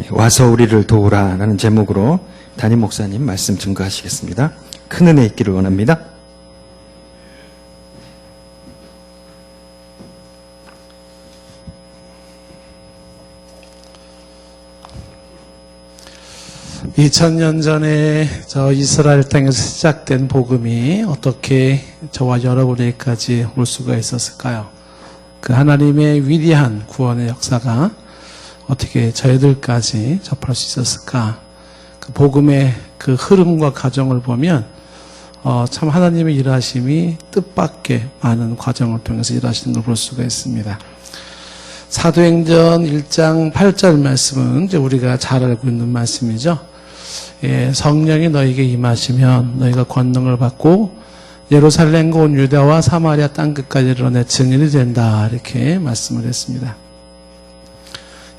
와서 우리를 도우라라는 제목으로 담임 목사님 말씀 증거하시겠습니다. 큰 은혜 있기를 원합니다. (2000년) 전에 저 이스라엘 땅에서 시작된 복음이 어떻게 저와 여러분에게까지 올 수가 있었을까요? 그 하나님의 위대한 구원의 역사가 어떻게 저희들까지 접할 수 있었을까? 그 복음의 그 흐름과 과정을 보면 참 하나님의 일하심이 뜻밖의 많은 과정을 통해서 일하시는 걸 볼 수가 있습니다. 사도행전 1장 8절 말씀은 이제 우리가 잘 알고 있는 말씀이죠. 성령이 너에게 임하시면 너희가 권능을 받고 예루살렘과 온 유다와 사마리아 땅끝까지 이르러 내 증인이 된다, 이렇게 말씀을 했습니다.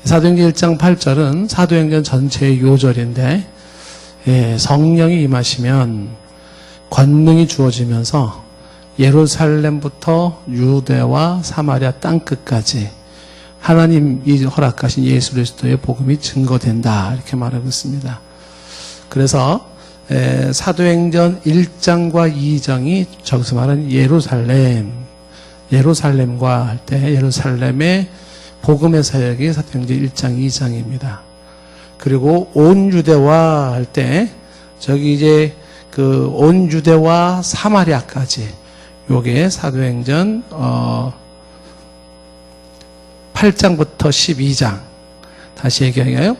사도행전 1장 8절은 사도행전 전체의 요절인데, 성령이 임하시면 권능이 주어지면서 예루살렘부터 유대와 사마리아 땅끝까지 하나님이 허락하신 예수 그리스도의 복음이 증거된다, 이렇게 말하고 있습니다. 그래서 사도행전 1장과 2장이 저기서 말하는 예루살렘과 할 때 예루살렘의 복음의 사역이 사도행전 1장, 2장입니다. 그리고 온 유대와 할 때 저기 이제 그 온 유대와 사마리아까지, 요게 사도행전 8장부터 12장. 다시 얘기할까요?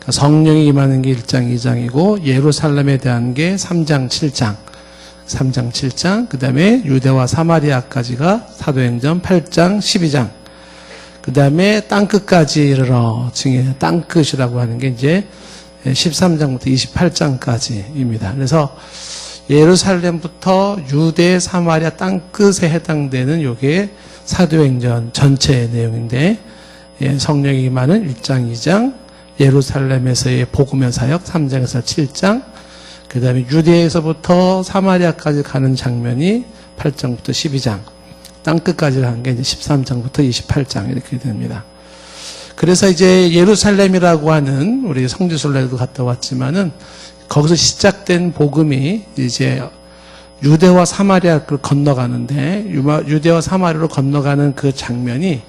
성령이 임하는 게 1장, 2장이고 예루살렘에 대한 게 3장, 7장, 그 다음에 유대와 사마리아까지가 사도행전 8장, 12장, 그 다음에 땅끝까지 이르러 증인, 땅끝이라고 하는 게 이제 13장부터 28장까지입니다. 그래서 예루살렘부터 유대, 사마리아 땅끝에 해당되는 요게 사도행전 전체의 내용인데, 성령이 임하는 1장, 2장, 예루살렘에서의 복음의 사역 3장에서 7장, 그 다음에 유대에서부터 사마리아까지 가는 장면이 8장부터 12장, 땅끝까지 가는 게 이제 13장부터 28장 이렇게 됩니다. 그래서 이제 예루살렘이라고 하는, 우리 성지순례도 갔다 왔지만은 거기서 시작된 복음이 이제 유대와 사마리아를 건너가는데, 유대와 사마리아로 건너가는 그 장면이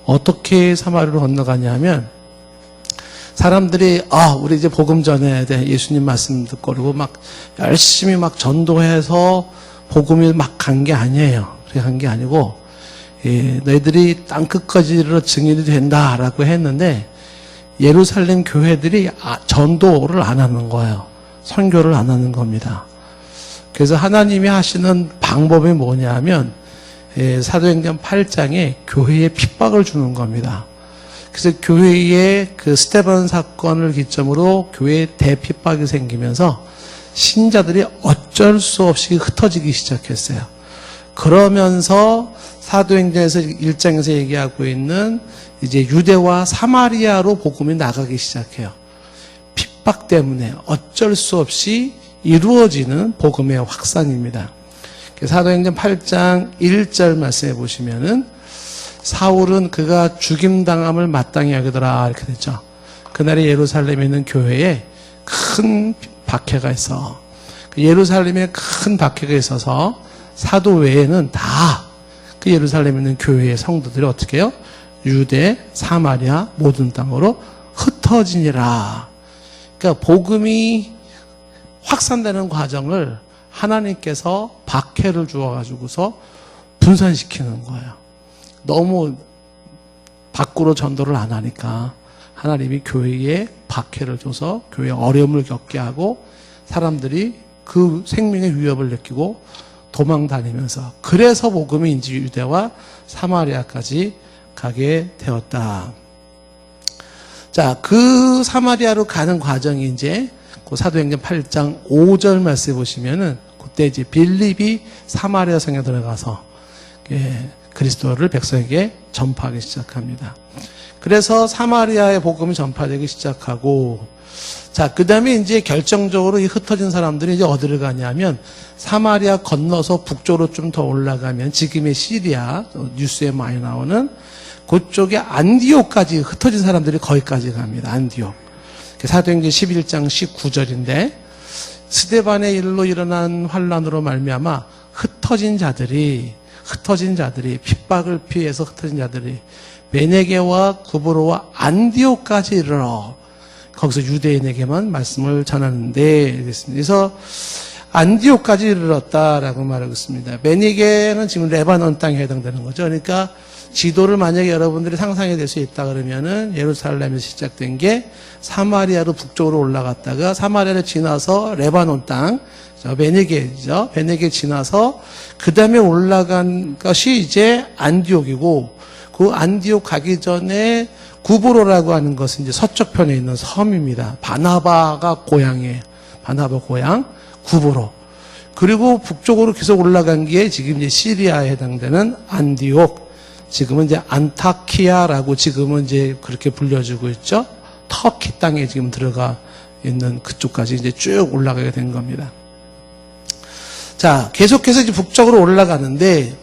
어떻게 사마리아로 건너가냐 하면, 사람들이 우리 이제 복음 전해야 돼, 예수님 말씀 듣고, 그리고 막 열심히 막 전도해서 복음이 막 간 게 아니에요. 그렇게 간 게 아니고, 너희들이 땅끝까지 이르러 증인이 된다라고 했는데, 예루살렘 교회들이 전도를 안 하는 거예요. 선교를 안 하는 겁니다. 그래서 하나님이 하시는 방법이 뭐냐 하면, 사도행전 8장에 교회에 핍박을 주는 겁니다. 그래서 교회에 그 스데반 사건을 기점으로 교회에 대핍박이 생기면서 신자들이 어쩔 수 없이 흩어지기 시작했어요. 그러면서 사도행전에서 1장에서 얘기하고 있는 이제 유대와 사마리아로 복음이 나가기 시작해요. 핍박 때문에 어쩔 수 없이 이루어지는 복음의 확산입니다. 사도행전 8장 1절 말씀해 보시면은, 사울은 그가 죽임당함을 마땅히 여기더라, 이렇게 됐죠. 그날에 예루살렘에 있는 교회에 큰 박해가 있어. 예루살렘에 큰 박해가 있어서 사도 외에는 다 그 예루살렘에 있는 교회의 성도들이 어떻게 해요? 유대, 사마리아 모든 땅으로 흩어지니라. 그러니까 복음이 확산되는 과정을 하나님께서 박해를 주어가지고서 분산시키는 거예요. 너무 밖으로 전도를 안 하니까 하나님이 교회에 박해를 줘서 교회에 어려움을 겪게 하고, 사람들이 그 생명의 위협을 느끼고 도망 다니면서, 그래서 복음이 이제 유대와 사마리아까지 가게 되었다. 자, 그 사마리아로 가는 과정이 이제 그 사도행전 8장 5절 말씀해 보시면은, 그때 이제 빌립이 사마리아 성에 들어가서 그리스도를 백성에게 전파하기 시작합니다. 그래서 사마리아의 복음이 전파되기 시작하고, 자, 그 다음에 이제 결정적으로 이 흩어진 사람들이 이제 어디를 가냐면, 사마리아 건너서 북쪽으로 좀 더 올라가면 지금의 시리아, 뉴스에 많이 나오는 그쪽에 안디옥까지 흩어진 사람들이 거기까지 갑니다. 안디옥. 사도행전 11장 19절인데 스데반의 일로 일어난 환란으로 말미암아 흩어진 자들이 핍박을 피해서 흩어진 자들이 베네게와 구브로와 안디옥까지 이르러 거기서 유대인에게만 말씀을 전하는데 그래서 안디옥까지 이르렀다라고 말하고 있습니다. 베네게는 지금 레바논 땅에 해당되는 거죠. 그러니까 지도를 만약에 여러분들이 상상이 될 수 있다 그러면은 예루살렘에서 시작된 게 사마리아로 북쪽으로 올라갔다가 사마리아를 지나서 레바논 땅, 베네게죠. 베네게 지나서 그 다음에 올라간 것이 이제 안디옥이고 그 안디옥 가기 전에 구브로라고 하는 것은 이제 서쪽편에 있는 섬입니다. 바나바가 고향이에요. 바나바 고향, 구브로. 그리고 북쪽으로 계속 올라간 게 지금 이제 시리아에 해당되는 안디옥. 지금은 이제 안타키아라고 지금은 이제 그렇게 불려주고 있죠. 터키 땅에 지금 들어가 있는 그쪽까지 이제 쭉 올라가게 된 겁니다. 자, 계속해서 이제 북쪽으로 올라가는데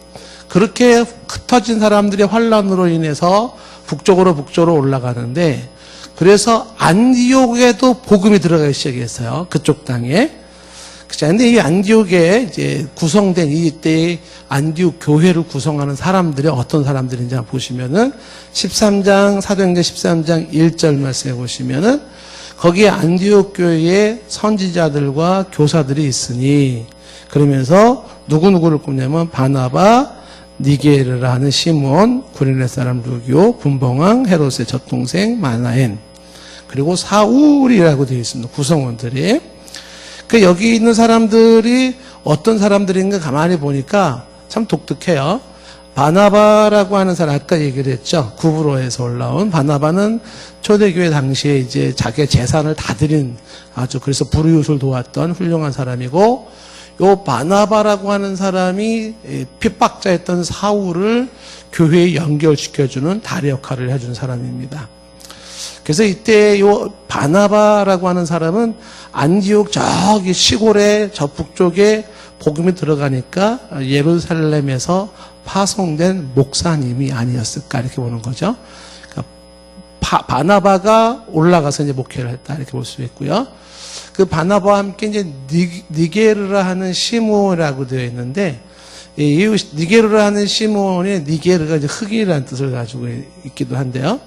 그렇게 흩어진 사람들의 환란으로 인해서 북쪽으로 올라가는데 그래서 안디옥에도 복음이 들어가기 시작했어요. 그쪽 땅에. 그런데 이 안디옥에 이제 구성된 이때 안디옥 교회를 구성하는 사람들이 어떤 사람들인지 한번 보시면은 13장 사도행전 13장 1절 말씀해 보시면은 거기에 안디옥 교회에 선지자들과 교사들이 있으니 그러면서 누구누구를 꼽냐면 바나바, 니게르라 하는 시몬, 구레네 사람 루기오, 분봉왕, 헤롯의 젖동생 마나엔 그리고 사울이라고 되어 있습니다. 구성원들이. 그 여기 있는 사람들이 어떤 사람들인가 가만히 보니까 참 독특해요. 바나바라고 하는 사람 아까 얘기를 했죠. 구브로에서 올라온 바나바는 초대교회 당시에 이제 자기의 재산을 다 드린 아주 그래서 불이웃을 도왔던 훌륭한 사람이고 요 바나바라고 하는 사람이 핍박자였던 사울을 교회에 연결시켜주는 다리 역할을 해준 사람입니다. 그래서 이때 요 바나바라고 하는 사람은 안디옥 저기 시골에 저 북쪽에 복음이 들어가니까 예루살렘에서 파송된 목사님이 아니었을까 이렇게 보는 거죠. 그러니까 바나바가 올라가서 이제 목회를 했다 이렇게 볼 수 있고요. 그 바나바와 함께 이제 니게르라 하는 시몬이라고 되어 있는데 이 니게르라 하는 시몬의 니게르가 이제 흑인이라는 뜻을 가지고 있기도 한데요.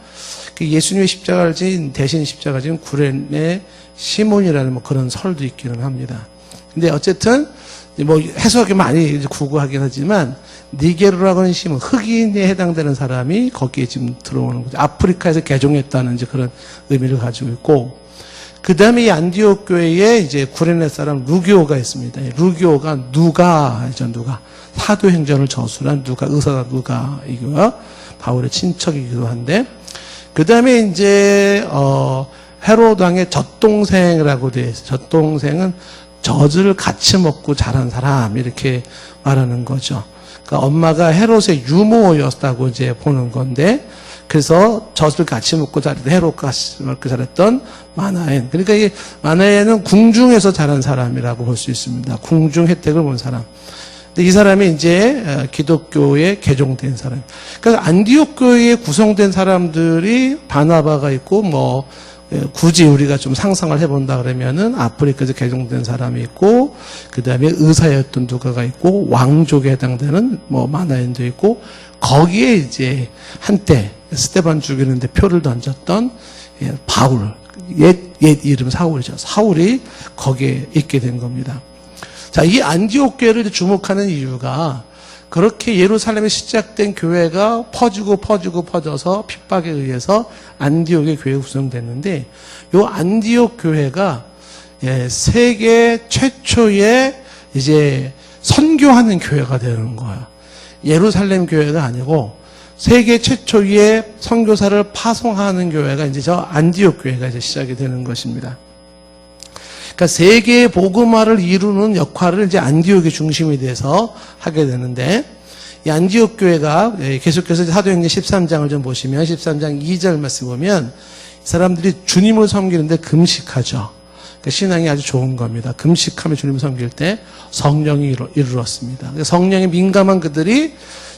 그 예수님의 십자가를 진 대신 십자가 진 구레네 시몬이라는 뭐 그런 설도 있기는 합니다. 근데 어쨌든 뭐 해석이 많이 구구하긴 하지만 니게르라고 하는 시몬 흑인에 해당되는 사람이 거기에 지금 들어오는 거죠. 아프리카에서 개종했다는 이제 그런 의미를 가지고 있고 그 다음에 이 안디옥 교회에 이제 구레네 사람 루기오가 있습니다. 루기오가 누가 사도행전을 저술한 누가 의사가 누가이고요. 바울의 친척이기도 한데 그 다음에 이제 헤롯 왕의 젖동생이라고 되어 있어요. 젖동생은 젖을 같이 먹고 자란 사람 이렇게 말하는 거죠. 그러니까 엄마가 헤롯의 유모였다고 이제 보는 건데 그래서 젖을 같이 먹고 자랐던 헤롯과 같이 먹고 자랐던 마나엔. 그러니까 이 마나엔은 궁중에서 자란 사람이라고 볼 수 있습니다. 궁중 혜택을 본 사람. 근데 이 사람이 이제 기독교에 개종된 사람. 그러니까 안디옥 교회에 구성된 사람들이 바나바가 있고 뭐 굳이 우리가 좀 상상을 해본다 그러면은 아프리카에서 개종된 사람이 있고 그 다음에 의사였던 누가가 있고 왕족에 해당되는 뭐 마나엔도 있고 거기에 이제 한때 스데반 죽이는데 표를 던졌던 바울 옛 이름 사울이죠. 사울이 거기에 있게 된 겁니다. 자, 이 안디옥 교회를 주목하는 이유가 그렇게 예루살렘에 시작된 교회가 퍼져서 핍박에 의해서 안디옥의 교회가 구성됐는데 요 안디옥 교회가 세계 최초의 이제 선교하는 교회가 되는 거예요. 예루살렘 교회가 아니고 세계 최초의 선교사를 파송하는 교회가 이제 저 안디옥 교회가 이제 시작이 되는 것입니다. 그러니까 세계의 복음화를 이루는 역할을 이제 안디옥의 중심이 돼서 하게 되는데 이 안디옥 교회가 계속해서 사도행전 13장을 좀 보시면 13장 2절 말씀 보면 사람들이 주님을 섬기는데 금식하죠. 그러니까 신앙이 아주 좋은 겁니다. 금식하며 주님을 섬길 때 성령이 이르렀습니다. 성령에 민감한 그들이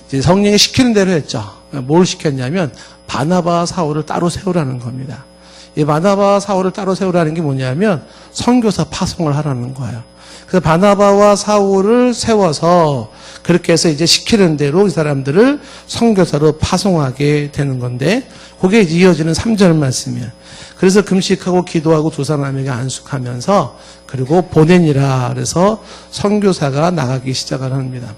이제 성령이 시키는 대로 했죠. 뭘 시켰냐면 바나바와 사울을 따로 세우라는 겁니다. 이 바나바와 사울을 따로 세우라는 게 뭐냐면 선교사 파송을 하라는 거예요. 그래서 바나바와 사울을 세워서 그렇게 해서 이제 시키는 대로 이 사람들을 선교사로 파송하게 되는 건데 그게 이제 이어지는 3절 말씀이에요. 그래서 금식하고 기도하고 두 사람에게 안숙하면서 그리고 보내니라 그래서 선교사가 나가기 시작을 합니다.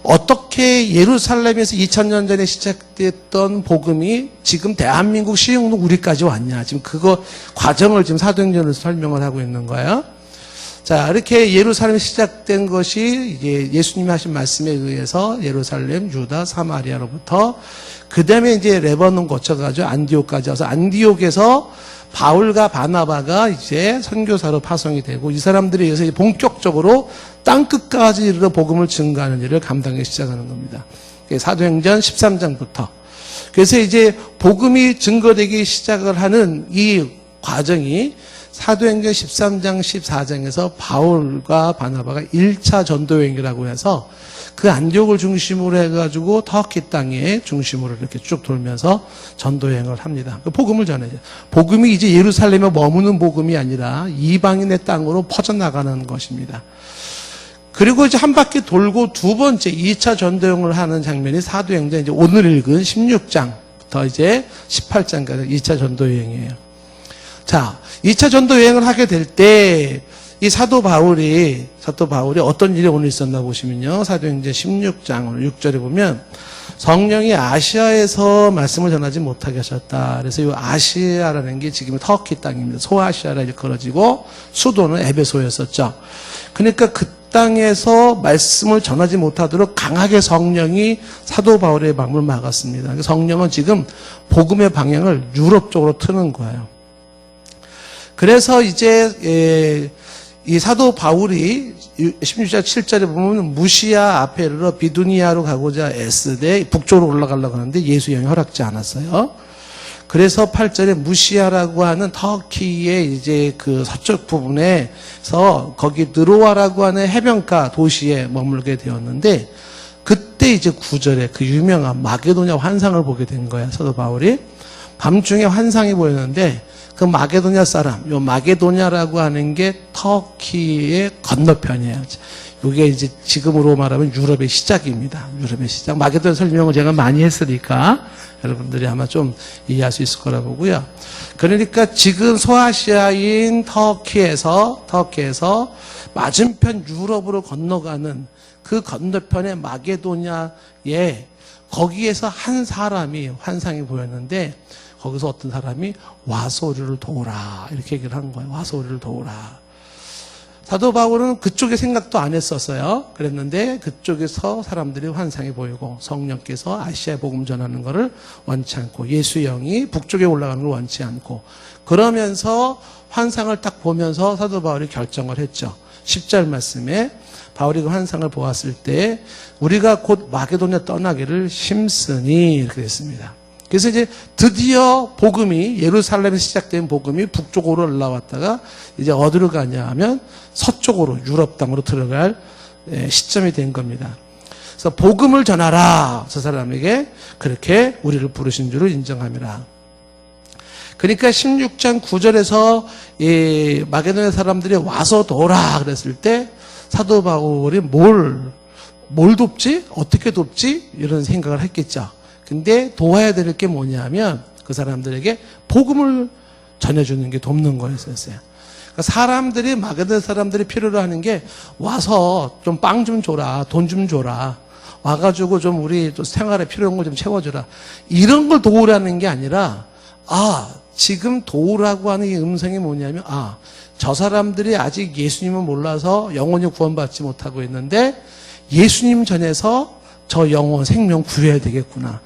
어떻게 예루살렘에서 2000년 전에 시작됐던 복음이 지금 대한민국 시흥동 우리까지 왔냐. 지금 그거 과정을 지금 사도행전에서 설명을 하고 있는 거예요. 자, 이렇게 예루살렘이 시작된 것이 이제 예수님이 하신 말씀에 의해서 예루살렘, 유다, 사마리아로부터 그 다음에 이제 레바논 거쳐가지고 안디옥까지 와서 안디옥에서 바울과 바나바가 이제 선교사로 파송이 되고 이 사람들에 의해서 이제 본격적으로 땅끝까지 이르러 복음을 증거하는 일을 감당하기 시작하는 겁니다. 사도행전 13장부터. 그래서 이제 복음이 증거되기 시작을 하는 이 과정이 사도행전 13장, 14장에서 바울과 바나바가 1차 전도여행이라고 해서 그 안디옥을 중심으로 해가지고 터키 땅에 중심으로 이렇게 쭉 돌면서 전도여행을 합니다. 복음을 전해요. 복음이 이제 예루살렘에 머무는 복음이 아니라 이방인의 땅으로 퍼져나가는 것입니다. 그리고 이제 한 바퀴 돌고 두 번째 2차 전도여행을 하는 장면이 사도행전 이제 오늘 읽은 16장부터 이제 18장까지 2차 전도여행이에요. 자, 2차 전도 여행을 하게 될 때 이 사도 바울이 어떤 일이 오늘 있었나 보시면요. 사도행전 16장 오늘 6절에 보면 성령이 아시아에서 말씀을 전하지 못하게 하셨다. 그래서 이 아시아라는 게 지금 터키 땅입니다. 소아시아라 일컬어지고 수도는 에베소였었죠. 그러니까 그 땅에서 말씀을 전하지 못하도록 강하게 성령이 사도 바울의 방문을 막았습니다. 성령은 지금 복음의 방향을 유럽 쪽으로 트는 거예요. 그래서 이제 이 사도 바울이 16장 7절에 보면 무시아 앞에 이르러 비두니아로 가고자 애쓰되 북쪽으로 올라가려고 하는데 예수 영이 허락지 않았어요. 그래서 8절에 무시아라고 하는 터키의 이제 그 서쪽 부분에서 거기 느로아라고 하는 해변가 도시에 머물게 되었는데 그때 이제 9절에 그 유명한 마게도냐 환상을 보게 된 거예요. 사도 바울이 밤중에 환상이 보였는데 그 마게도냐 사람, 요 마게도냐라고 하는 게 터키의 건너편이에요. 이게 이제 지금으로 말하면 유럽의 시작입니다. 유럽의 시작. 마게도냐 설명을 제가 많이 했으니까 여러분들이 아마 좀 이해할 수 있을 거라 보고요. 그러니까 지금 소아시아인 터키에서 맞은편 유럽으로 건너가는 그 건너편의 마게도냐에 거기에서 한 사람이 환상이 보였는데 거기서 어떤 사람이 와서 우리를 도우라 이렇게 얘기를 한 거예요. 와서 우리를 도우라. 사도 바울은 그쪽에 생각도 안 했었어요. 그랬는데 그쪽에서 사람들이 환상이 보이고 성령께서 아시아에 복음 전하는 것을 원치 않고 예수의 영이 북쪽에 올라가는 걸 원치 않고 그러면서 환상을 딱 보면서 사도 바울이 결정을 했죠. 10절 말씀에 바울이 그 환상을 보았을 때 우리가 곧 마게도냐 떠나기를 심쓰니 이렇게 됐습니다. 그래서 이제 드디어 복음이 예루살렘에서 시작된 복음이 북쪽으로 올라왔다가 이제 어디로 가냐 하면 서쪽으로 유럽 땅으로 들어갈 시점이 된 겁니다. 그래서 복음을 전하라 저 사람에게 그렇게 우리를 부르신 줄을 인정함이라. 그러니까 16장 9절에서 이 마게도냐 사람들이 와서 도라 그랬을 때 사도 바울이 뭘 돕지? 어떻게 돕지? 이런 생각을 했겠죠. 근데 도와야 될 게 뭐냐면 그 사람들에게 복음을 전해주는 게 돕는 거였어요. 그러니까 사람들이 마게도냐 사람들이 필요로 하는 게 와서 좀 빵 좀 줘라, 돈 좀 줘라, 와가지고 좀 우리 또 생활에 필요한 거 좀 채워주라 이런 걸 도우라는 게 아니라 지금 도우라고 하는 이 음성이 뭐냐면 저 사람들이 아직 예수님을 몰라서 영원히 구원받지 못하고 있는데 예수님 전해서 저 영혼 생명 구해야 되겠구나.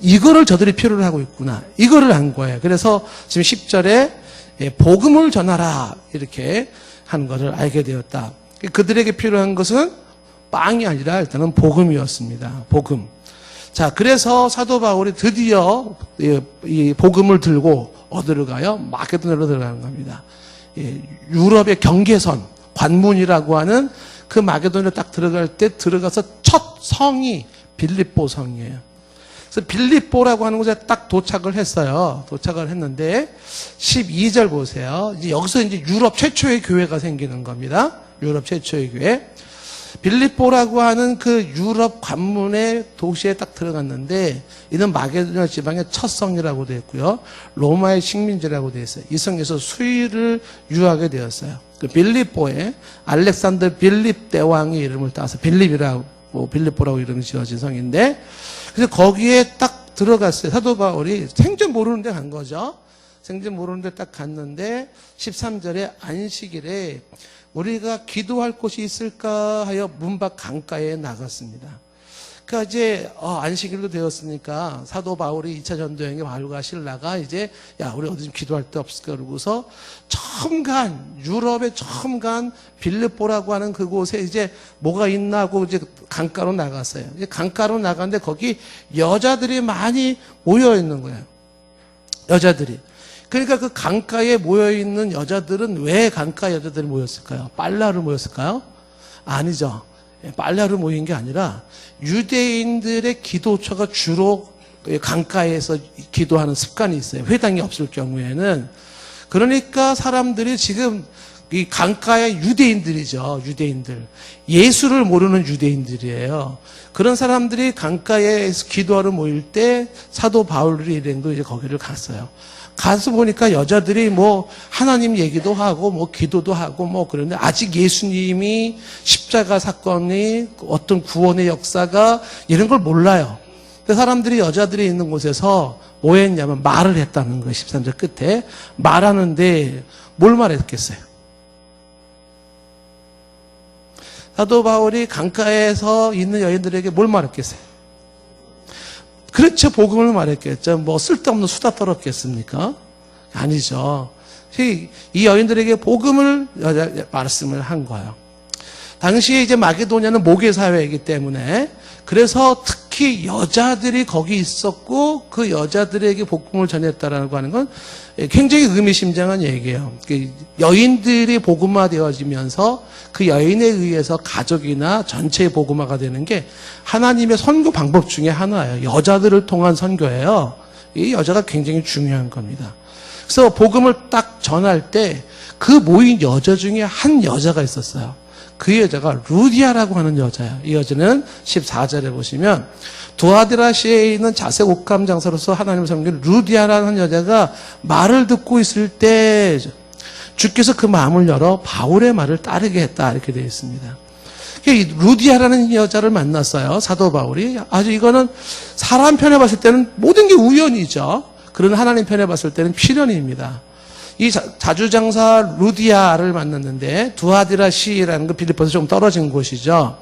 이거를 저들이 필요로 하고 있구나. 이거를 한 거예요. 그래서 지금 10절에 복음을 전하라 이렇게 하는 것을 알게 되었다. 그들에게 필요한 것은 빵이 아니라 일단은 복음이었습니다. 복음. 자, 그래서 사도 바울이 드디어 이 복음을 들고 어디로 가요? 마게도냐로 들어가는 겁니다. 유럽의 경계선, 관문이라고 하는 그 마게도냐로 딱 들어갈 때 들어가서 첫 성이 빌립보 성이에요. 그래서 빌립보라고 하는 곳에 딱 도착을 했어요. 도착을 했는데 12절 보세요. 이제 여기서 이제 유럽 최초의 교회가 생기는 겁니다. 유럽 최초의 교회. 빌립보라고 하는 그 유럽 관문의 도시에 딱 들어갔는데 이는 마게도냐 지방의 첫 성이라고 되어 있고요. 로마의 식민지라고 되어 있어요. 이 성에서 수의를 유하게 되었어요. 그 빌립보에 알렉산더 빌립 대왕의 이름을 따서 빌립보라고 이름이 지어진 성인데 그래서 거기에 딱 들어갔어요. 사도 바울이 생전 모르는 데 간 거죠. 생전 모르는 데 딱 갔는데 13절에 안식일에 우리가 기도할 곳이 있을까 하여 문 밖 강가에 나갔습니다. 그러니까 이제 안식일도 되었으니까 사도 바울이 2차 전도여행에 바울과 실라가 이제 야 우리 어디 좀 기도할 데 없을까 그러고서 유럽에 처음 간 빌립보라고 하는 그곳에 이제 뭐가 있나 하고 이제 강가로 나갔어요. 이제 강가로 나갔는데 거기 여자들이 많이 모여 있는 거예요. 여자들이. 그러니까 그 강가에 모여있는 여자들은 왜 강가에 여자들이 모였을까요? 빨래하러 모였을까요? 아니죠. 빨래하러 모인 게 아니라 유대인들의 기도처가 주로 강가에서 기도하는 습관이 있어요. 회당이 없을 경우에는. 그러니까 사람들이 지금 이 강가의 유대인들이죠. 유대인들. 예수를 모르는 유대인들이에요. 그런 사람들이 강가에서 기도하러 모일 때 사도 바울이 일행도 이제 거기를 갔어요. 가서 보니까 여자들이 뭐 하나님 얘기도 하고 뭐 기도도 하고 뭐 그런데 아직 예수님이 십자가 사건이 어떤 구원의 역사가 이런 걸 몰라요. 그 사람들이 여자들이 있는 곳에서 뭐 했냐면 말을 했다는 거예요. 13절 끝에 말하는데 뭘 말했겠어요? 사도 바울이 강가에서 있는 여인들에게 뭘 말했겠어요? 그렇죠. 복음을 말했겠죠. 뭐 쓸데없는 수다 떨었겠습니까? 아니죠. 이 여인들에게 복음을 말씀을 한 거예요. 당시에 이제 마게도냐는 모계 사회이기 때문에 그래서 특히 여자들이 거기 있었고 그 여자들에게 복음을 전했다라고 하는 건 굉장히 의미심장한 얘기예요. 여인들이 복음화되어지면서 그 여인에 의해서 가족이나 전체의 복음화가 되는 게 하나님의 선교 방법 중에 하나예요. 여자들을 통한 선교예요. 이 여자가 굉장히 중요한 겁니다. 그래서 복음을 딱 전할 때 그 모인 여자 중에 한 여자가 있었어요. 그 여자가 루디아라고 하는 여자예요. 이 여자는 14절에 보시면 두아디라시에 있는 자색 옥감 장사로서 하나님을 섬기는 루디아라는 여자가 말을 듣고 있을 때 주께서 그 마음을 열어 바울의 말을 따르게 했다 이렇게 되어 있습니다. 이 루디아라는 여자를 만났어요. 사도 바울이. 아주 이거는 사람 편에 봤을 때는 모든 게 우연이죠. 그러나 하나님 편에 봤을 때는 필연입니다. 이 자주장사 루디아를 만났는데 두아디라시라는 거 빌립보에서 좀 떨어진 곳이죠.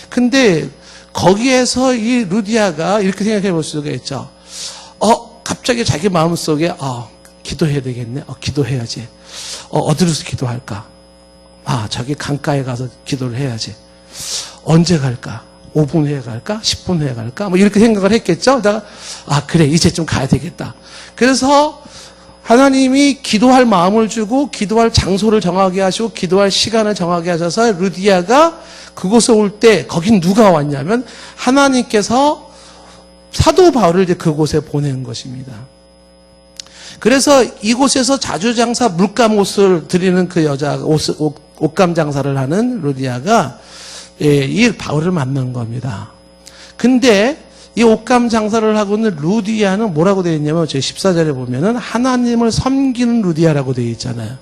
근데 거기에서 이 루디아가 이렇게 생각해 볼 수가 있죠. 갑자기 자기 마음속에 기도해야 되겠네. 기도해야지. 어디로서 기도할까? 저기 강가에 가서 기도를 해야지. 언제 갈까? 5분 후에 갈까? 10분 후에 갈까? 뭐 이렇게 생각을 했겠죠. 내가 그래 이제 좀 가야 되겠다. 그래서 하나님이 기도할 마음을 주고 기도할 장소를 정하게 하시고 기도할 시간을 정하게 하셔서 루디아가 그곳에 올 때 거긴 누가 왔냐면 하나님께서 사도 바울을 이제 그곳에 보낸 것입니다. 그래서 이곳에서 자주장사 물감 옷을 드리는 그 여자 옷감 장사를 하는 루디아가 이 바울을 만난 겁니다. 근데 이 옷감 장사를 하고 있는 루디아는 뭐라고 되어 있냐면 제 14절에 보면은 하나님을 섬기는 루디아라고 되어 있잖아요.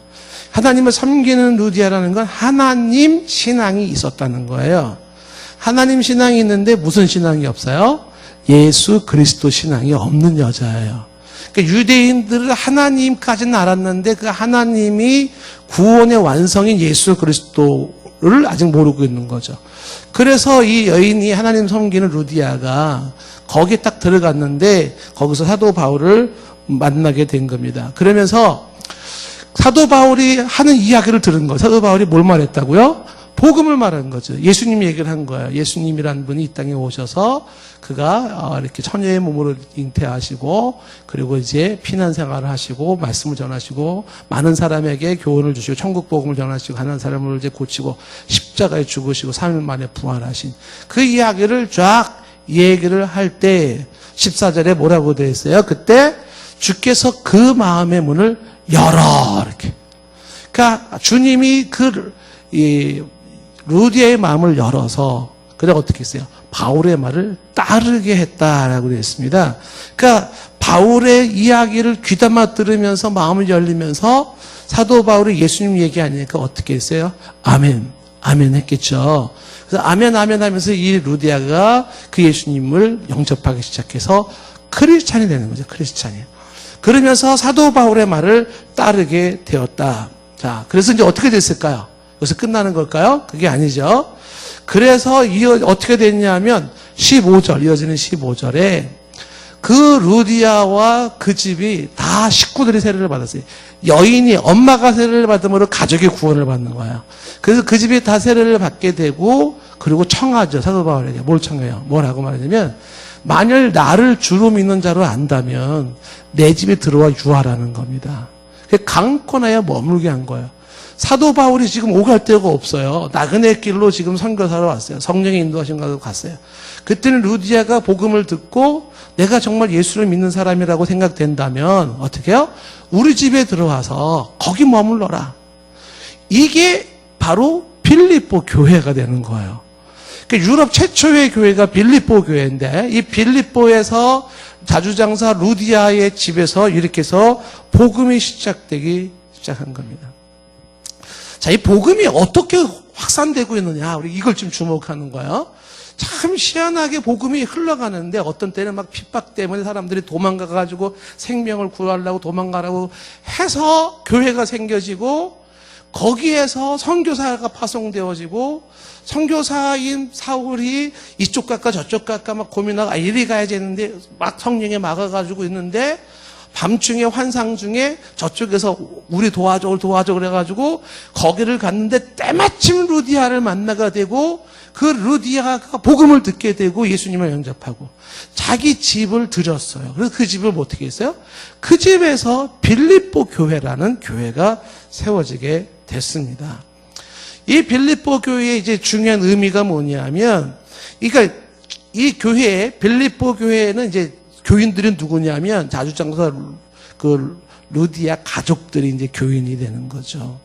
하나님을 섬기는 루디아라는 건 하나님 신앙이 있었다는 거예요. 하나님 신앙이 있는데 무슨 신앙이 없어요? 예수 그리스도 신앙이 없는 여자예요. 그러니까 유대인들은 하나님까지는 알았는데 그 하나님이 구원의 완성인 예수 그리스도를 아직 모르고 있는 거죠. 그래서 이 여인이 하나님 섬기는 루디아가 거기에 딱 들어갔는데 거기서 사도 바울을 만나게 된 겁니다. 그러면서 사도 바울이 하는 이야기를 들은 거예요. 사도 바울이 뭘 말했다고요? 복음을 말한 거죠. 예수님 얘기를 한 거예요. 예수님이란 분이 이 땅에 오셔서 그가 이렇게 처녀의 몸으로 잉태하시고 그리고 이제 피난 생활을 하시고 말씀을 전하시고 많은 사람에게 교훈을 주시고 천국 복음을 전하시고 가난한 사람을 이제 고치고 십자가에 죽으시고 3일 만에 부활하신 그 이야기를 쫙 얘기를 할 때 14절에 뭐라고 되어 있어요? 그때 주께서 그 마음의 문을 열어 이렇게. 그러니까 주님이 루디아의 마음을 열어서 그래 어떻게 했어요? 바울의 말을 따르게 했다라고 되어 있습니다. 그러니까 바울의 이야기를 귀담아 들으면서 마음을 열리면서 사도 바울이 예수님 얘기하니까 어떻게 했어요? 아멘, 아멘 했겠죠. 그래서 아멘, 아멘 하면서 이 루디아가 그 예수님을 영접하기 시작해서 크리스찬이 되는 거죠. 크리스찬이. 그러면서 사도 바울의 말을 따르게 되었다. 자, 그래서 이제 어떻게 됐을까요? 여기서 끝나는 걸까요? 그게 아니죠. 그래서 어떻게 됐냐면 15절, 이어지는 15절에 그 루디아와 그 집이 다 식구들이 세례를 받았어요. 여인이 엄마가 세례를 받음으로 가족이 구원을 받는 거예요. 그래서 그 집이 다 세례를 받게 되고 그리고 청하죠. 사도 바울에게 뭘 청해요? 뭐라고 말하냐면 만일 나를 주로 믿는 자로 안다면 내 집에 들어와 유하라는 겁니다. 강권하여 머물게 한 거예요. 사도 바울이 지금 오갈 데가 없어요. 나그네 길로 지금 선교사로 왔어요. 성령의 인도하신 곳으로 갔어요. 그때는 루디아가 복음을 듣고 내가 정말 예수를 믿는 사람이라고 생각된다면 어떻게 해요? 우리 집에 들어와서 거기 머물러라. 이게 바로 빌립보 교회가 되는 거예요. 그러니까 유럽 최초의 교회가 빌립보 교회인데 이 빌립보에서 자주장사 루디아의 집에서 이렇게 해서 복음이 시작되기 시작한 겁니다. 자, 이 복음이 어떻게 확산되고 있느냐, 우리 이걸 좀 주목하는 거예요. 참 희한하게 복음이 흘러가는데 어떤 때는 막 핍박 때문에 사람들이 도망가가지고 생명을 구하려고 도망가라고 해서 교회가 생겨지고 거기에서 선교사가 파송되어지고 선교사인 사울이 이쪽 갈까 저쪽 갈까 막 고민하고 이리 가야 되는데 막 성령에 막아가지고 있는데 밤중에 환상 중에 저쪽에서 우리 도와줘 그래가지고 거기를 갔는데 때마침 루디아를 만나게 되고 그 루디아가 복음을 듣게 되고 예수님을 영접하고 자기 집을 들였어요. 그래서 그 집을 뭐 어떻게 했어요? 그 집에서 빌립보 교회라는 교회가 세워지게 됐습니다. 이 빌립보 교회의 이제 중요한 의미가 뭐냐면, 그러니까 이 교회, 빌립보 교회는 이제 교인들은 누구냐면 자주장사 그 루디아 가족들이 이제 교인이 되는 거죠.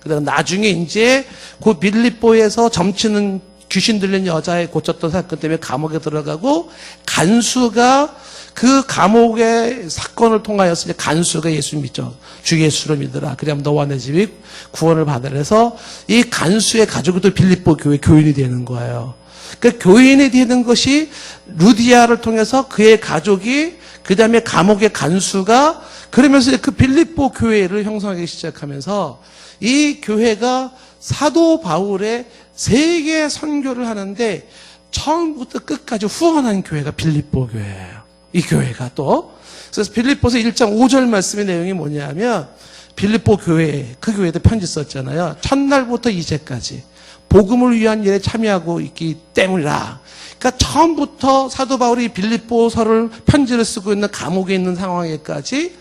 그다음 나중에 이제 그 빌립보에서 점치는 귀신 들린 여자에 고쳤던 사건 때문에 감옥에 들어가고 간수가 그 감옥의 사건을 통하여서 이제 간수가 예수 믿죠. 주 예수를 믿으라. 그러면 너와 내 집이 구원을 받으라 해서 이 간수의 가족도 빌립보 교회 교인이 되는 거예요. 그 교인이 되는 것이 루디아를 통해서 그의 가족이 그 다음에 감옥의 간수가 그러면서 그 빌립보 교회를 형성하기 시작하면서 이 교회가 사도 바울의 세계 선교를 하는데 처음부터 끝까지 후원한 교회가 빌립보 교회예요. 이 교회가 또. 그래서 빌립보서 1장 5절 말씀의 내용이 뭐냐면 빌립보 교회, 그 교회도 편지 썼잖아요. 첫날부터 이제까지 복음을 위한 일에 참여하고 있기 때문이라. 그러니까 처음부터 사도 바울이 빌립보서를 편지를 쓰고 있는 감옥에 있는 상황에까지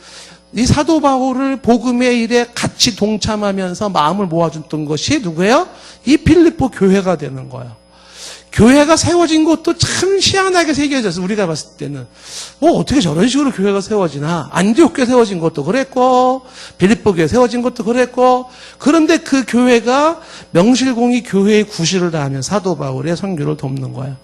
이 사도 바울을 복음의 일에 같이 동참하면서 마음을 모아줬던 것이 누구예요? 이 빌립보 교회가 되는 거예요. 교회가 세워진 것도 참 희한하게 새겨졌어요. 우리가 봤을 때는 어떻게 저런 식으로 교회가 세워지나. 안디옥 교회 세워진 것도 그랬고 빌립보 교회 세워진 것도 그랬고 그런데 그 교회가 명실공히 교회의 구실을 다하면 사도 바울의 선교를 돕는 거예요.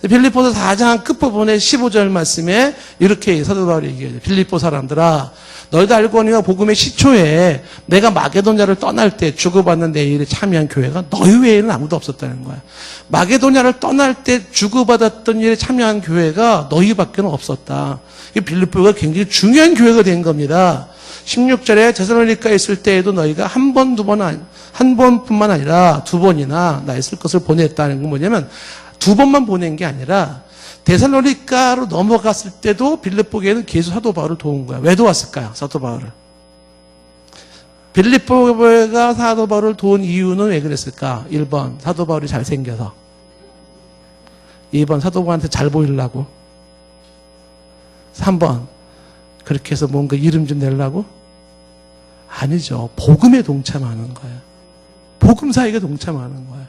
빌립보서 4장 끝부분에 15절 말씀에 이렇게 사도 바울이 얘기해요. 빌립보 사람들아 너희도 알거니와 복음의 시초에 내가 마게도냐를 떠날 때 주고받는 내 일에 참여한 교회가 너희 외에는 아무도 없었다는 거야. 마게도냐를 떠날 때 주고받았던 일에 참여한 교회가 너희밖에는 없었다. 이 빌립보가 굉장히 중요한 교회가 된 겁니다. 16절에 데살로니가에 있을 때에도 너희가 한 번뿐만 아니라 두 번이나 나의 쓸 것을 보냈다는 건 뭐냐면 두 번만 보낸 게 아니라 데살로니가로 넘어갔을 때도 빌립보 교회는 계속 사도 바울을 도운 거야. 왜 도왔을까요? 사도 바울을. 빌립보 교회가 사도 바울을 도운 이유는 왜 그랬을까? 1번 사도 바울이 잘생겨서. 2번 사도 바울한테 잘 보이려고. 3번 그렇게 해서 뭔가 이름 좀 내려고? 아니죠. 복음에 동참하는 거예요. 복음 사역에 동참하는 거예요.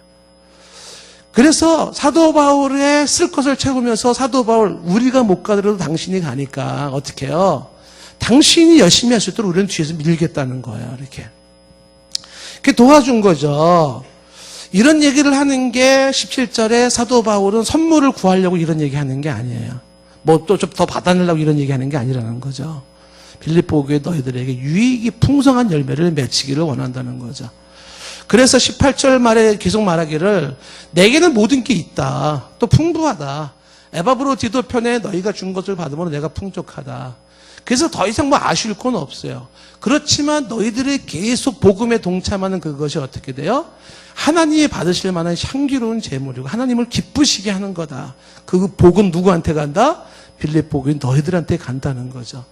그래서 사도 바울의 쓸 것을 채우면서 사도 바울 우리가 못 가더라도 당신이 가니까 어떻게 해요? 당신이 열심히 할 수 있도록 우리는 뒤에서 밀겠다는 거예요. 이렇게. 그게 도와준 거죠. 이런 얘기를 하는 게 17절에 사도 바울은 선물을 구하려고 이런 얘기 하는 게 아니에요. 뭐 또 좀 더 받아내려고 이런 얘기 하는 게 아니라는 거죠. 빌립보 교회 너희들에게 유익이 풍성한 열매를 맺히기를 원한다는 거죠. 그래서 18절 말에 계속 말하기를 내게는 모든 게 있다. 또 풍부하다. 에바브로디도 편에 너희가 준 것을 받으면 내가 풍족하다. 그래서 더 이상 뭐 아쉬울 건 없어요. 그렇지만 너희들이 계속 복음에 동참하는 그것이 어떻게 돼요? 하나님이 받으실 만한 향기로운 제물이고 하나님을 기쁘시게 하는 거다. 그 복은 누구한테 간다? 빌립보 교인 너희들한테 간다는 거죠.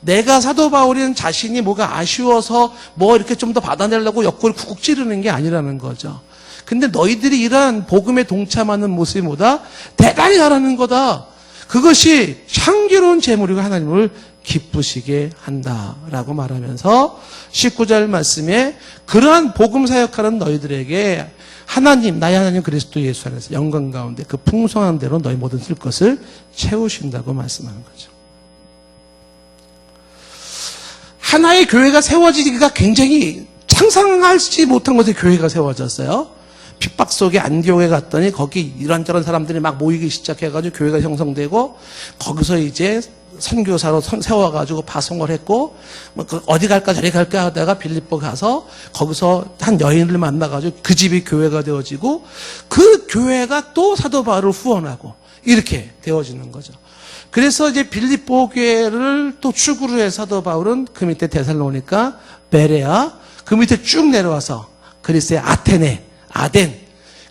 내가 사도 바울인 자신이 뭐가 아쉬워서 뭐 이렇게 좀 더 받아내려고 옆구리 쿡쿡 찌르는 게 아니라는 거죠. 근데 너희들이 이러한 복음에 동참하는 모습이 뭐다? 대단히 잘하는 거다. 그것이 향기로운 제물이고 하나님을 기쁘시게 한다라고 말하면서 19절 말씀에 그러한 복음 사역하는 너희들에게 하나님, 나의 하나님 그리스도 예수 안에서 영광 가운데 그 풍성한 대로 너희 모든 쓸 것을 채우신다고 말씀하는 거죠. 하나의 교회가 세워지기가 굉장히 상상하지 못한 곳에 교회가 세워졌어요. 핍박 속에 안디옥에 갔더니 거기 이런저런 사람들이 막 모이기 시작해가지고 교회가 형성되고 거기서 이제 선교사로 세워가지고 파송을 했고 뭐 어디 갈까 저리 갈까 하다가 빌립보 가서 거기서 한 여인을 만나가지고 그 집이 교회가 되어지고 그 교회가 또 사도 바울을 후원하고 이렇게 되어지는 거죠. 그래서 이제 빌립보 교회를 또 축으로 해서 사도 바울은 그 밑에 데살로니가, 베레아, 그 밑에 쭉 내려와서 그리스의 아테네, 아덴,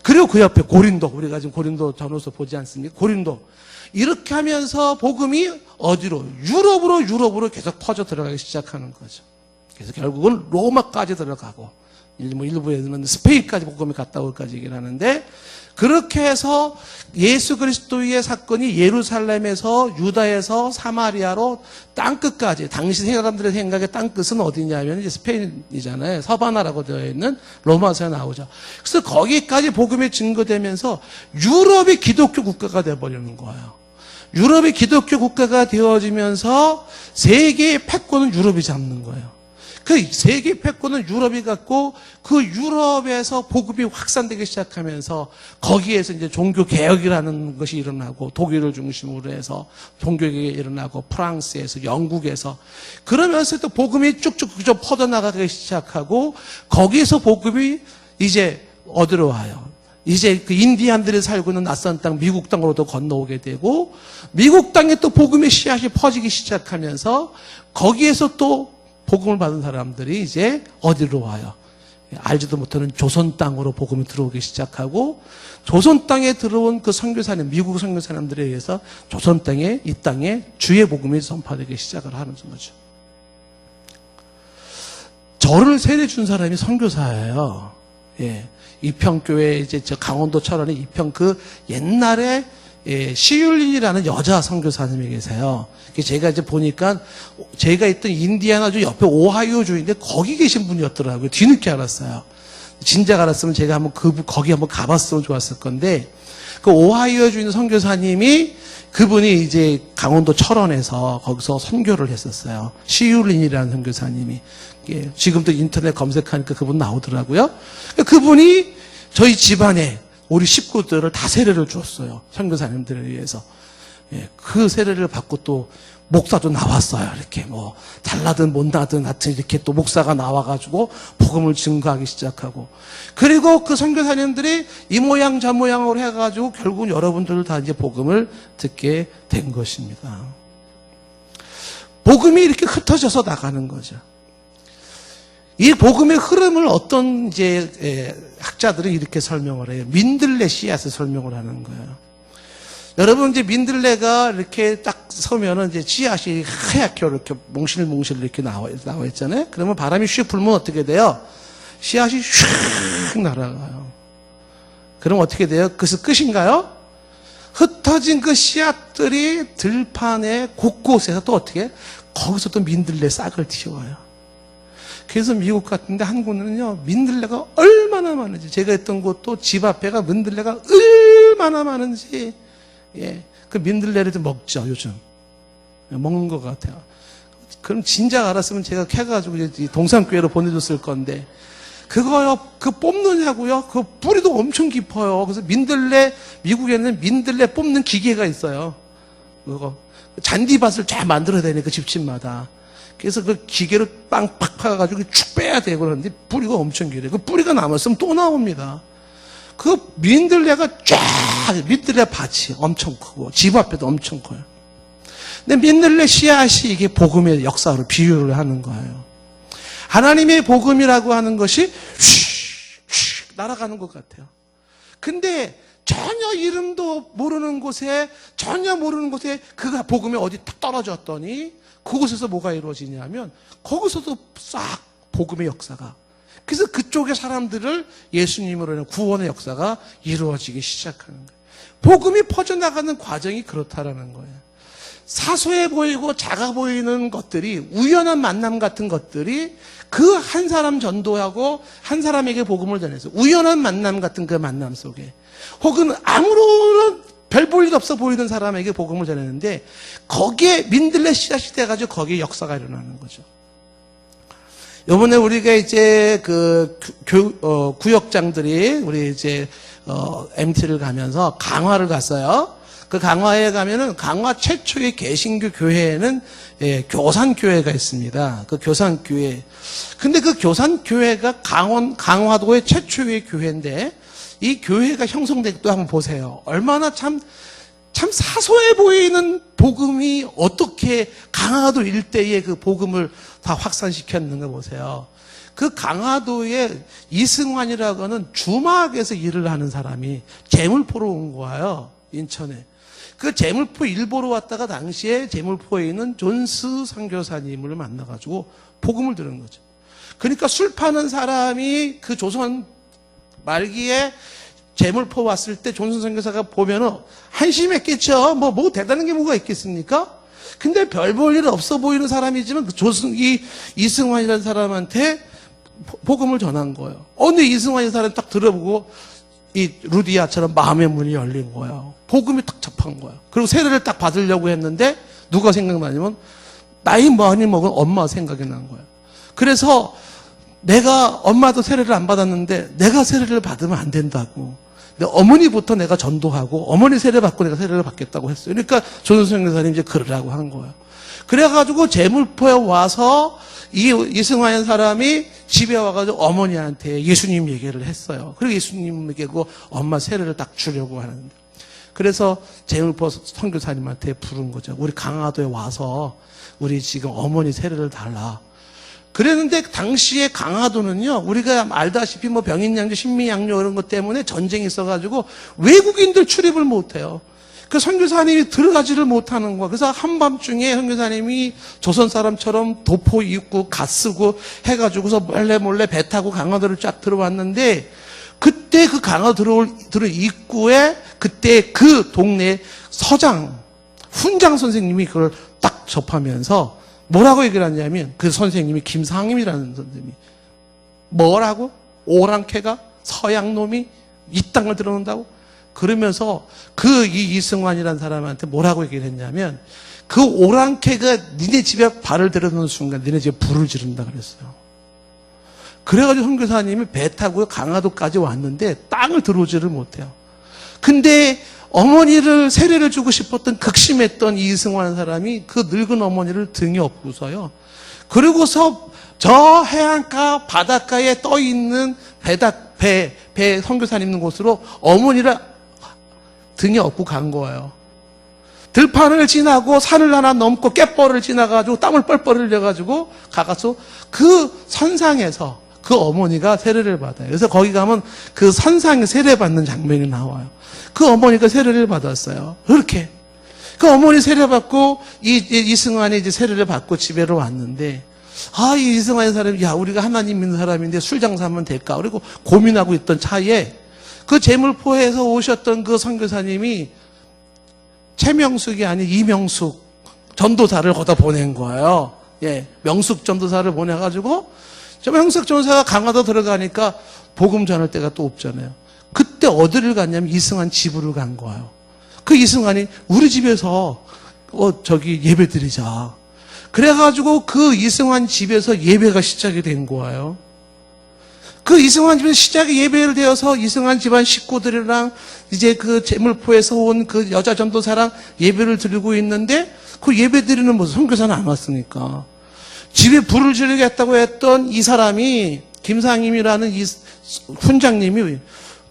그리고 그 옆에 고린도, 우리가 지금 고린도 전후서 보지 않습니까? 고린도. 이렇게 하면서 복음이 어디로? 유럽으로 계속 퍼져 들어가기 시작하는 거죠. 그래서 결국은 로마까지 들어가고, 뭐 일부에는 스페인까지 복음이 갔다 올까지 얘기를 하는데, 그렇게 해서 예수 그리스도의 사건이 예루살렘에서 유다에서 사마리아로 땅끝까지, 당시 사람들의 생각에 땅끝은 어디냐면 이제 스페인이잖아요. 서바나라고 되어 있는 로마서에 나오죠. 그래서 거기까지 복음이 증거되면서 유럽이 기독교 국가가 되어버리는 거예요. 유럽이 기독교 국가가 되어지면서 세계의 패권은 유럽이 잡는 거예요. 그 세계 패권은 유럽이 갖고 그 유럽에서 복음이 확산되기 시작하면서 거기에서 이제 종교 개혁이라는 것이 일어나고 독일을 중심으로 해서 종교개혁이 일어나고 프랑스에서 영국에서 그러면서 또 복음이 쭉쭉 퍼져나가기 시작하고 거기에서 복음이 이제 어디로 와요? 이제 그 인디안들이 살고 있는 낯선 땅 미국 땅으로도 건너오게 되고 미국 땅에 또 복음의 씨앗이 퍼지기 시작하면서 거기에서 또 복음을 받은 사람들이 이제 어디로 와요? 알지도 못하는 조선 땅으로 복음이 들어오기 시작하고 조선 땅에 들어온 그 선교사님, 미국 선교사님들에 의해서 조선 땅에 이 땅에 주의 복음이 선포되기 시작을 하는 거죠. 저를 세례 준 사람이 선교사예요. 예. 이평교회 이제 저 강원도 철원에 이평 그 옛날에 시율린이라는 여자 선교사님이 계세요. 제가 이제 보니까 제가 있던 인디애나주 옆에 오하이오주인데 거기 계신 분이었더라고요. 뒤늦게 알았어요. 진작 알았으면 제가 한번 거기 한번 가봤으면 좋았을 건데 그 오하이오주인 선교사님이 그분이 이제 강원도 철원에서 거기서 선교를 했었어요. 시율린이라는 선교사님이. 지금도 인터넷 검색하니까 그분 나오더라고요. 그분이 저희 집안에 우리 식구들을 다 세례를 주었어요. 선교사님들에 의해서. 예, 그 세례를 받고 또 목사도 나왔어요. 이렇게 뭐 달라든 못나든 하여튼 이렇게 또 목사가 나와가지고 복음을 증거하기 시작하고 그리고 그 선교사님들이 이 모양 저 모양으로 해가지고 결국은 여러분들 다 이제 복음을 듣게 된 것입니다. 복음이 이렇게 흩어져서 나가는 거죠. 이 복음의 흐름을 어떤 이제 학자들은 이렇게 설명을 해요. 민들레 씨앗을 설명을 하는 거예요. 여러분 이제 민들레가 이렇게 딱 서면은 이제 씨앗이 하얗게 이렇게 몽실몽실 이렇게 나와 있잖아요. 그러면 바람이 슉 불면 어떻게 돼요? 씨앗이 슉 날아가요. 그럼 어떻게 돼요? 그것은 끝인가요? 흩어진 그 씨앗들이 들판의 곳곳에서 또 어떻게? 거기서 또 민들레 싹을 틔워요. 그래서 미국 같은데 한국은요, 민들레가 얼마나 많은지, 제가 있던 곳도 집 앞에가 민들레가 얼마나 많은지, 예. 그 민들레를 좀 먹죠, 요즘. 먹는 것 같아요. 그럼 진작 알았으면 제가 캐가지고 이제 동산교회로 보내줬을 건데, 그거요, 그 뽑느냐고요? 그 뿌리도 엄청 깊어요. 그래서 민들레, 미국에는 민들레 뽑는 기계가 있어요. 그거. 잔디밭을 쫙 만들어야 되니까 그 집집마다. 그래서 그 기계로 빵 팍 파가지고 축 빼야 되고 그러는데 뿌리가 엄청 길어요. 그 뿌리가 남았으면 또 나옵니다. 그 민들레가 쫙, 민들레 밭이 엄청 크고 집 앞에도 엄청 커요. 근데 민들레 씨앗이 이게 복음의 역사로 비유를 하는 거예요. 하나님의 복음이라고 하는 것이 휙 날아가는 것 같아요. 근데 전혀 이름도 모르는 곳에 그 복음이 어디 딱 떨어졌더니 그곳에서 뭐가 이루어지냐면 거기서도 싹 복음의 역사가, 그래서 그쪽의 사람들을 예수님으로 인한 구원의 역사가 이루어지기 시작하는 거예요. 복음이 퍼져나가는 과정이 그렇다라는 거예요. 사소해 보이고 작아 보이는 것들이, 우연한 만남 같은 것들이 그 한 사람 전도하고 한 사람에게 복음을 전해서 우연한 만남 같은 그 만남 속에, 혹은 아무런 별 볼 일 없어 보이는 사람에게 복음을 전했는데 거기에 민들레 씨앗이 돼가지고 거기에 역사가 일어나는 거죠. 이번에 우리가 이제 구역장들이 우리 이제 MT를 가면서 강화를 갔어요. 그 강화에 가면은 강화 최초의 개신교 교회에는 교산교회가 있습니다. 그 교산교회. 근데 그 교산교회가 강화도의 최초의 교회인데 이 교회가 형성된 것도 한번 보세요. 얼마나 참 사소해 보이는 복음이 어떻게 강화도 일대에 그 복음을 다 확산시켰는가 보세요. 그 강화도에 이승환이라고 하는 주막에서 일을 하는 사람이 제물포로 온 거예요. 인천에. 그 제물포 일보로 왔다가 당시에 제물포에 있는 존스 선교사님을 만나가지고 복음을 들은 거죠. 그러니까 술 파는 사람이 그 조선 말기에 제물포 왔을 때 존슨 선교사가 보면은 한심했겠죠. 뭐 대단한 게 뭐가 있겠습니까? 근데 별 볼 일 없어 보이는 사람이지만 그 이승환이라는 사람한테 복음을 전한 거예요. 근데 이승환이라는 사람이 딱 들어보고 이 루디아처럼 마음의 문이 열린 거예요. 복음이 딱 접한 거예요. 그리고 세례를 딱 받으려고 했는데 누가 생각나냐면 나이 많이 먹은 엄마 생각이 난 거예요. 그래서 내가 엄마도 세례를 안 받았는데 내가 세례를 받으면 안 된다고. 근데 어머니부터 내가 전도하고 어머니 세례 받고 내가 세례를 받겠다고 했어요. 그러니까 조선성 교사님 이제 그러라고 한 거예요. 그래가지고 제물포에 와서 이승환 사람이 집에 와가지고 어머니한테 예수님 얘기를 했어요. 그리고 예수님에게 그 엄마 세례를 딱 주려고 하는데. 그래서 제물포 선교사님한테 부른 거죠. 우리 강화도에 와서 우리 지금 어머니 세례를 달라. 그랬는데 당시에 강화도는요, 우리가 알다시피 뭐 병인양조, 신미양조 이런 것 때문에 전쟁이 있어가지고 외국인들 출입을 못해요. 그 선교사님이 들어가지를 못하는 거야. 그래서 한밤중에 선교사님이 조선 사람처럼 도포 입고 갓 쓰고 해가지고서 몰래 배 타고 강화도를 쫙 들어왔는데, 그때 그 강화도 들어올 입구에 그때 그 동네 서장, 훈장 선생님이 그걸 딱 접하면서 뭐라고 얘기를 하냐면, 그 선생님이 김상임이라는 선생님이 뭐라고? 오랑캐가 서양놈이 이 땅을 들어온다고? 그러면서 그 이승환이라는 사람한테 뭐라고 얘기를 했냐면, 그 오랑캐가 니네 집에 발을 들여놓는 순간 니네 집에 불을 지른다 그랬어요. 그래가지고 선교사님이 배 타고 강화도까지 왔는데 땅을 들어오지를 못해요. 근데 어머니를 세례를 주고 싶었던 극심했던 이승환 사람이 그 늙은 어머니를 등에 업고서요. 그리고서 저 해안가 바닷가에 떠 있는 배 선교사님 있는 곳으로 어머니를 등에 업고 간 거예요. 들판을 지나고 산을 하나 넘고 갯벌을 지나가지고 땀을 뻘뻘 흘려가지고 가서 그 선상에서 그 어머니가 세례를 받아요. 그래서 거기 가면 그 선상에 세례 받는 장면이 나와요. 그 어머니가 세례를 받았어요. 그렇게. 그 어머니 세례 받고 이승환이 이제 세례를 받고 집에로 왔는데, 이 이승환 사람이, 우리가 하나님 믿는 사람인데 술 장사하면 될까? 그리고 고민하고 있던 차에 그 제물포에서 오셨던 그 선교사님이 최명숙이 아닌 이명숙 전도사를 거다 보낸 거예요. 명숙 전도사를 보내가지고 형석 전사가 강화도 들어가니까 복음 전할 때가 또 없잖아요. 그때 어디를 갔냐면 이승환 집으로 간 거예요. 그 이승환이 우리 집에서 예배 드리자. 그래가지고 그 이승환 집에서 예배가 시작이 된 거예요. 그 이승환 집에서 시작이 예배를 되어서 이승환 집안 식구들이랑 이제 그 제물포에서 온 그 여자 전도사랑 예배를 드리고 있는데 그 예배 드리는 모습, 선교사는 안 왔으니까. 집에 불을 지르겠다고 했던 이 사람이, 김상임이라는 이 훈장님이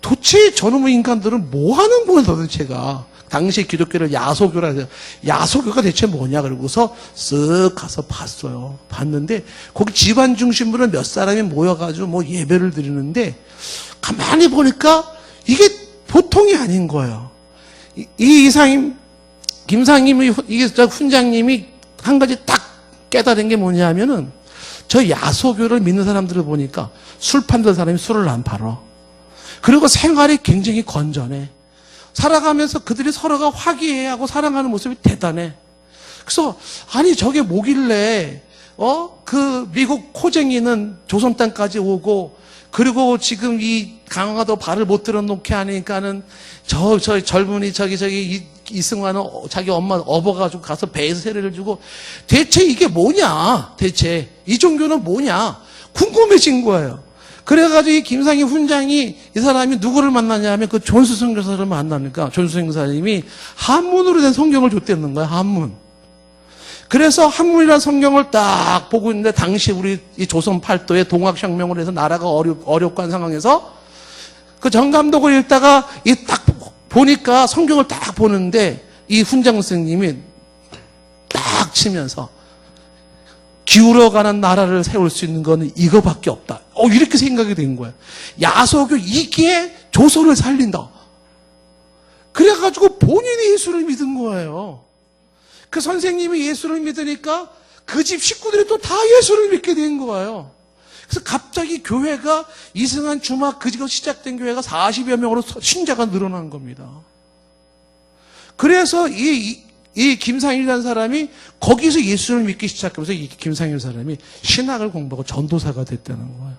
도대체 저놈의 인간들은 뭐 하는 거야 도대체가. 당시 기독교를 야소교라 해서 야소교가 대체 뭐냐 그러고서 쓱 가서 봤어요. 봤는데 거기 집안 중심으로 몇 사람이 모여가지고 뭐 예배를 드리는데 가만히 보니까 이게 보통이 아닌 거예요. 김상임의 이게 훈장님이 한 가지 딱 깨달은 게 뭐냐면은 저 야소교를 믿는 사람들을 보니까 술 판던 사람이 술을 안 팔아. 그리고 생활이 굉장히 건전해. 살아가면서 그들이 서로가 화기애애하고 사랑하는 모습이 대단해. 그래서 아니 저게 뭐길래 그 미국 코쟁이는 조선 땅까지 오고 그리고 지금 이 강화도 발을 못 들어놓게 하니까는 저 젊은이 이승환은 자기 엄마 업어가지고 가서 배에서 세례를 주고 대체 이게 뭐냐? 대체 이 종교는 뭐냐? 궁금해진 거예요. 그래가지고 이 김상희 훈장이 이 사람이 누구를 만나냐면 그 존수 선교사를 만나니까 존수 선교사님이 한문으로 된 성경을 줬다는 거야. 한문. 그래서 한문이라는 성경을 딱 보고 있는데 당시 우리 이 조선 팔도에 동학혁명을 해서 나라가 어렵고 한 상황에서 그 정감독을 읽다가 이 딱 보니까 성경을 딱 보는데 이 훈장 선생님이 딱 치면서 기울어가는 나라를 세울 수 있는 거는 이거밖에 없다. 이렇게 생각이 된 거예요. 야소교 이게 조선을 살린다. 그래가지고 본인이 예수를 믿은 거예요. 그 선생님이 예수를 믿으니까 그 집 식구들이 또 다 예수를 믿게 된 거예요. 그래서 갑자기 교회가 이승환 주막 그 지금 시작된 교회가 40여 명으로 신자가 늘어난 겁니다. 그래서 이 김상일이라는 사람이 거기서 예수를 믿기 시작하면서 이 김상일 사람이 신학을 공부하고 전도사가 됐다는 거예요.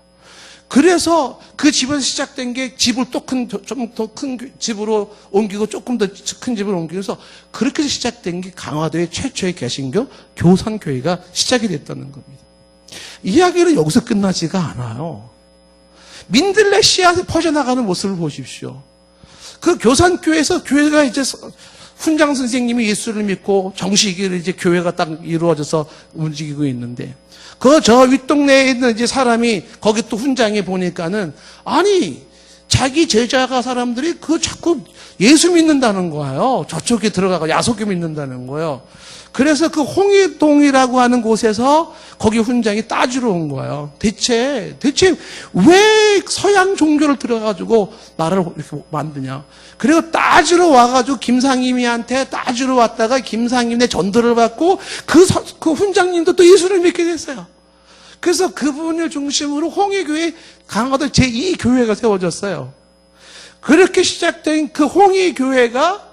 그래서 그 집에서 시작된 게 집을 또 좀 더 큰 집으로 옮기고 조금 더 큰 집으로 옮기면서 그렇게 해서 시작된 게 강화도의 최초의 개신교 교산교회가 시작이 됐다는 겁니다. 이야기는 여기서 끝나지가 않아요. 민들레 씨앗에 퍼져나가는 모습을 보십시오. 그 교산교회에서 교회가 이제 훈장 선생님이 예수를 믿고 정식으로 이제 교회가 딱 이루어져서 움직이고 있는데 저 윗동네에 있는 이제 사람이 거기 또 훈장에 보니까는 아니 자기 제자가 사람들이 자꾸 예수 믿는다는 거예요. 저쪽에 들어가고 야소교 믿는다는 거예요. 그래서 그 홍의동이라고 하는 곳에서 거기 훈장이 따지러 온 거예요. 대체 왜 서양 종교를 들어가지고 나라를 이렇게 만드냐. 그리고 따지러 와가지고 김상임이한테 따지러 왔다가 김상임의 전도를 받고 그 훈장님도 또 예수를 믿게 됐어요. 그래서 그분을 중심으로 홍의교회 강화도 제2교회가 세워졌어요. 그렇게 시작된 그 홍의교회가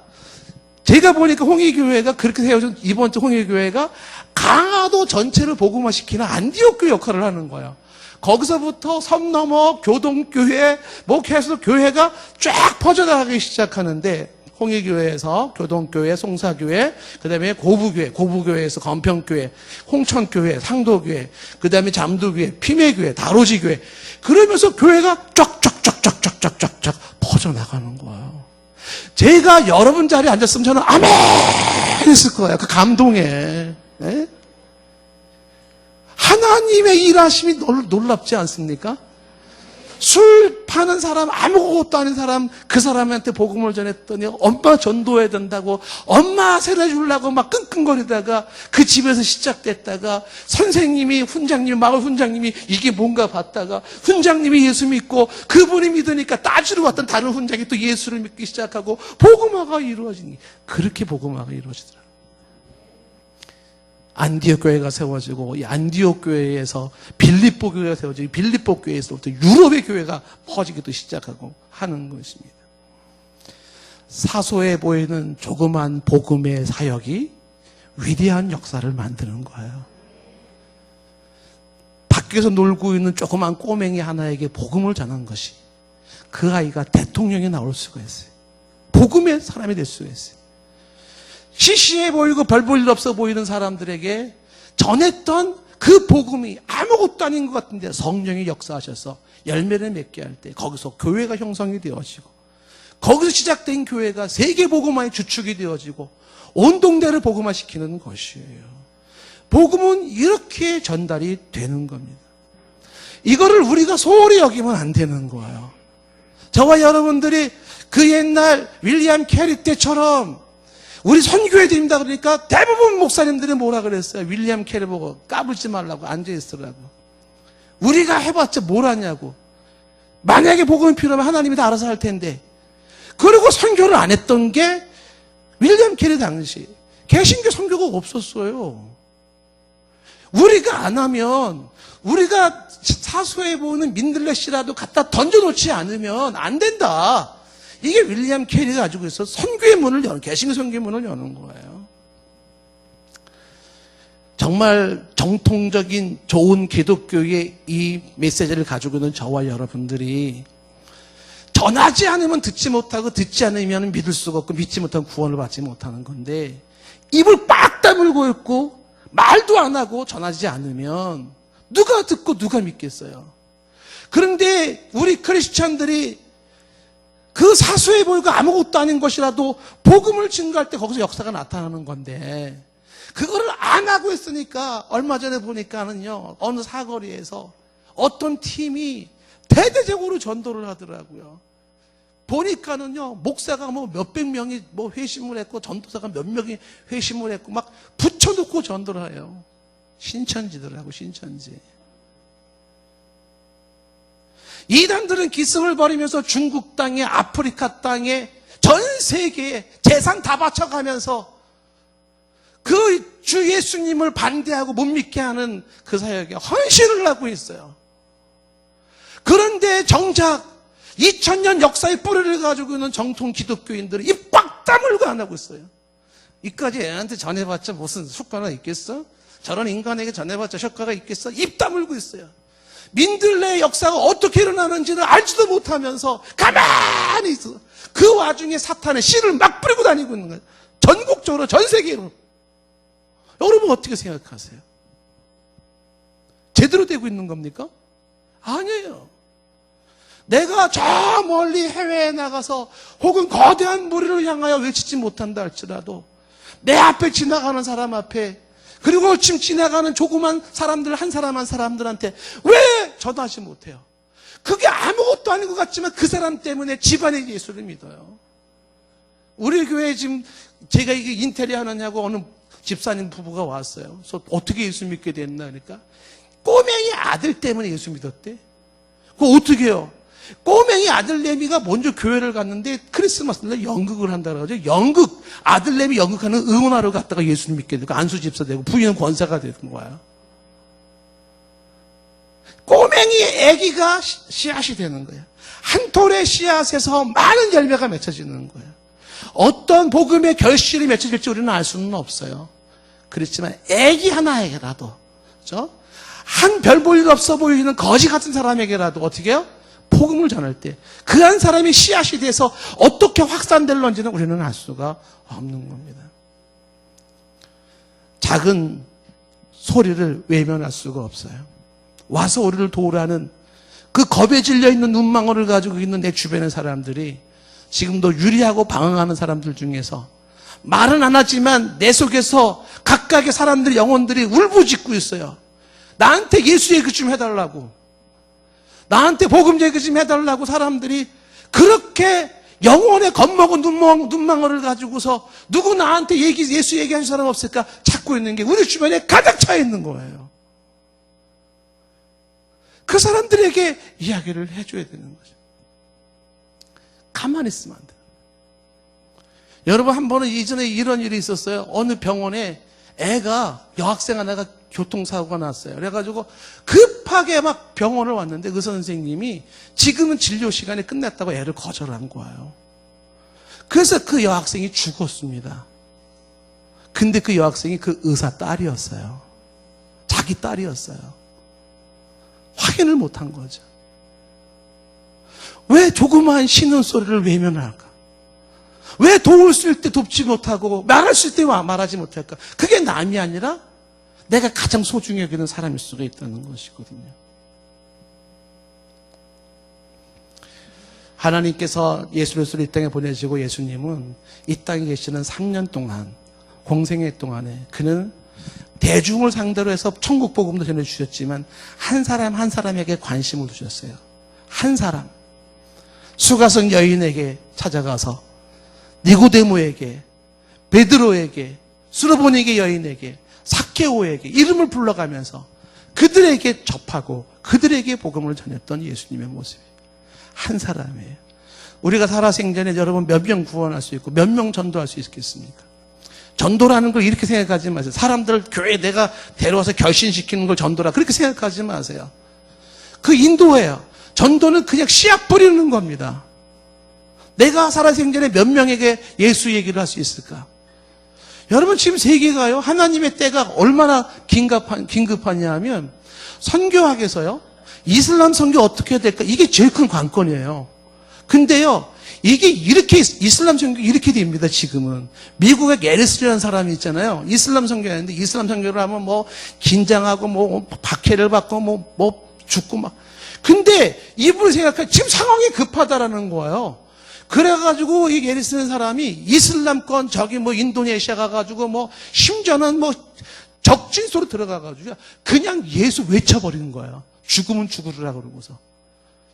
제가 보니까 홍의교회가 그렇게 세워진 이번 주 홍의교회가 강화도 전체를 복음화시키는 안디옥교회 역할을 하는 거예요. 거기서부터 섬 넘어 교동교회 계속 교회가 쫙 퍼져나가기 시작하는데 홍의교회에서 교동교회, 송사교회, 그 다음에 고부교회에서 건평교회, 홍천교회, 상도교회, 그 다음에 잠두교회, 피매교회, 다로지교회 그러면서 교회가 쫙쫙쫙쫙쫙쫙쫙 퍼져나가는 거예요. 제가 여러분 자리에 앉았으면 저는 아멘 했을 거예요. 그 감동에. 네? 하나님의 일하심이 놀랍지 않습니까? 술 파는 사람, 아무것도 아닌 사람, 그 사람한테 복음을 전했더니 엄마 전도해야 된다고 엄마 세례 주려고 막 끙끙거리다가 그 집에서 시작됐다가 선생님이 마을 훈장님이 이게 뭔가 봤다가 훈장님이 예수 믿고 그분이 믿으니까 따지러 왔던 다른 훈장이 또 예수를 믿기 시작하고 복음화가 이루어지니 그렇게 복음화가 이루어지더라고요. 안디옥 교회가 세워지고 이 안디옥 교회에서 빌립보 교회가 세워지고 빌립보 교회에서부터 유럽의 교회가 퍼지기도 시작하고 하는 것입니다. 사소해 보이는 조그만 복음의 사역이 위대한 역사를 만드는 거예요. 밖에서 놀고 있는 조그만 꼬맹이 하나에게 복음을 전한 것이 그 아이가 대통령에 나올 수가 있어요. 복음의 사람이 될 수가 있어요. 시시해 보이고 별 볼 일 없어 보이는 사람들에게 전했던 그 복음이 아무것도 아닌 것 같은데 성령이 역사하셔서 열매를 맺게 할 때 거기서 교회가 형성이 되어지고 거기서 시작된 교회가 세계 복음화의 주축이 되어지고 온 동네를 복음화시키는 것이에요. 복음은 이렇게 전달이 되는 겁니다. 이거를 우리가 소홀히 여기면 안 되는 거예요. 저와 여러분들이 그 옛날 윌리엄 캐리 때처럼 우리 선교해야 됩니다 그러니까 대부분 목사님들이 뭐라 그랬어요? 윌리엄 캐리 보고 까불지 말라고 앉아있으라고. 우리가 해봤자 뭘 하냐고. 만약에 복음이 필요하면 하나님이 다 알아서 할 텐데. 그리고 선교를 안 했던 게 윌리엄 캐리 당시 개신교 선교가 없었어요. 우리가 안 하면 우리가 사소해 보이는 민들레씨라도 갖다 던져놓지 않으면 안 된다. 이게 윌리엄 캐리가 가지고 있어 선교의 문을 여는, 개신교 선교의 문을 여는 거예요. 정말 정통적인 좋은 기독교의 이 메시지를 가지고 있는 저와 여러분들이 전하지 않으면 듣지 못하고 듣지 않으면 믿을 수가 없고 믿지 못하면 구원을 받지 못하는 건데 입을 빡 다물고 있고 말도 안 하고 전하지 않으면 누가 듣고 누가 믿겠어요. 그런데 우리 크리스찬들이 그 사소해 보이고 아무것도 아닌 것이라도 복음을 증거할 때 거기서 역사가 나타나는 건데 그거를 안 하고 있으니까 얼마 전에 보니까는요 어느 사거리에서 어떤 팀이 대대적으로 전도를 하더라고요. 보니까는요 목사가 뭐 몇백 명이 뭐 회심을 했고 전도사가 몇 명이 회심을 했고 막 붙여놓고 전도를 해요. 신천지더라고 신천지. 이단들은 기승을 벌이면서 중국 땅에 아프리카 땅에 전 세계에 재산 다 바쳐가면서 그 주 예수님을 반대하고 못 믿게 하는 그 사역에 헌신을 하고 있어요. 그런데 정작 2000년 역사의 뿌리를 가지고 있는 정통 기독교인들은 입 꽉 다물고 안 하고 있어요. 이까지 애한테 전해봤자 무슨 효과가 있겠어? 저런 인간에게 전해봤자 효과가 있겠어? 입 다물고 있어요. 민들레의 역사가 어떻게 일어나는지는 알지도 못하면서 가만히 있어. 그 와중에 사탄의 씨를 막 뿌리고 다니고 있는 거예요. 전국적으로 전 세계로. 여러분 어떻게 생각하세요? 제대로 되고 있는 겁니까? 아니에요. 내가 저 멀리 해외에 나가서 혹은 거대한 무리를 향하여 외치지 못한다 할지라도 내 앞에 지나가는 사람 앞에 그리고 지금 지나가는 조그만 사람들 한 사람 한 사람들한테 왜 전하지 못해요? 그게 아무것도 아닌 것 같지만 그 사람 때문에 집안의 예수를 믿어요. 우리 교회에 지금 제가 이게 인테리어 하느냐고 어느 집사님 부부가 왔어요. 그래서 어떻게 예수 믿게 됐나 그러니까 꼬맹이 아들 때문에 예수 믿었대. 그거 어떻게 해요? 꼬맹이 아들내미가 먼저 교회를 갔는데 크리스마스날 연극을 한다 그러죠. 연극, 아들내미 연극하는 응원하러 갔다가 예수님 믿게 되고 안수집사 되고 부인은 권사가 되는 거야. 꼬맹이 아기가 씨앗이 되는 거야. 한 톨의 씨앗에서 많은 열매가 맺혀지는 거야. 어떤 복음의 결실이 맺혀질지 우리는 알 수는 없어요. 그렇지만 아기 하나에게라도 그렇죠? 한 별 볼 일 없어 보이는 거지 같은 사람에게라도 어떻게 해요? 복음을 전할 때 그 한 사람이 씨앗이 돼서 어떻게 확산될런지는 우리는 알 수가 없는 겁니다. 작은 소리를 외면할 수가 없어요. 와서 우리를 도우라는 그 겁에 질려 있는 눈망울을 가지고 있는 내 주변의 사람들이 지금도 유리하고 방황하는 사람들 중에서 말은 안 하지만 내 속에서 각각의 사람들 영혼들이 울부짖고 있어요. 나한테 예수 얘기 좀 해달라고, 나한테 복음 얘기 좀 해달라고 사람들이 그렇게 영혼에 겁먹은 눈망울을 가지고서 누구 나한테 예수 얘기할 사람 없을까 찾고 있는 게 우리 주변에 가득 차 있는 거예요. 그 사람들에게 이야기를 해줘야 되는 거죠. 가만히 있으면 안 돼요. 여러분 한 번은 이전에 이런 일이 있었어요. 어느 병원에 애가 여학생 하나가 교통사고가 났어요. 그래가지고 급하게 막 병원을 왔는데 의사 선생님이 지금은 진료 시간이 끝났다고 애를 거절한 거예요. 그래서 그 여학생이 죽었습니다. 근데 그 여학생이 그 의사 딸이었어요. 자기 딸이었어요. 확인을 못한 거죠. 왜 조그마한 신음소리를 외면할까? 왜 도울 수 있을 때 돕지 못하고 말할 수 있을 때 말하지 못할까? 그게 남이 아니라 내가 가장 소중히 여기는 사람일 수가 있다는 것이거든요. 하나님께서 예수 그리스도를 이 땅에 보내시고 예수님은 이 땅에 계시는 3년 동안 공생애 동안에 그는 대중을 상대로 해서 천국 복음도 전해주셨지만 한 사람 한 사람에게 관심을 두셨어요. 한 사람. 수가성 여인에게 찾아가서 니고데모에게, 베드로에게, 수르보니게 여인에게, 삭개오에게 이름을 불러가면서 그들에게 접하고 그들에게 복음을 전했던 예수님의 모습이에요. 한 사람이에요. 우리가 살아생전에 여러분 몇 명 구원할 수 있고 몇 명 전도할 수 있겠습니까? 전도라는 걸 이렇게 생각하지 마세요. 사람들을 교회에 내가 데려와서 결신시키는 걸 전도라 그렇게 생각하지 마세요. 그 인도예요. 전도는 그냥 씨앗 뿌리는 겁니다. 내가 살아생전에 몇 명에게 예수 얘기를 할 수 있을까? 여러분 지금 세계가요. 하나님의 때가 얼마나 긴급하냐 하면 선교학에서요. 이슬람 선교 어떻게 해야 될까? 이게 제일 큰 관건이에요. 근데요. 이게 이렇게 이슬람 선교 이렇게 됩니다. 지금은 미국의 게르스라는 사람이 있잖아요. 이슬람 선교하는데 이슬람 선교를 하면 뭐 긴장하고 뭐 박해를 받고 뭐 죽고 막. 근데 이분을 생각해 지금 상황이 급하다라는 거예요. 그래가지고 이 게르스라는 사람이 이슬람권 저기 뭐 인도네시아 가가지고 뭐 심지어는 뭐 적진소로 들어가가지고 그냥 예수 외쳐버리는 거예요. 죽으면 죽으리라 그러고서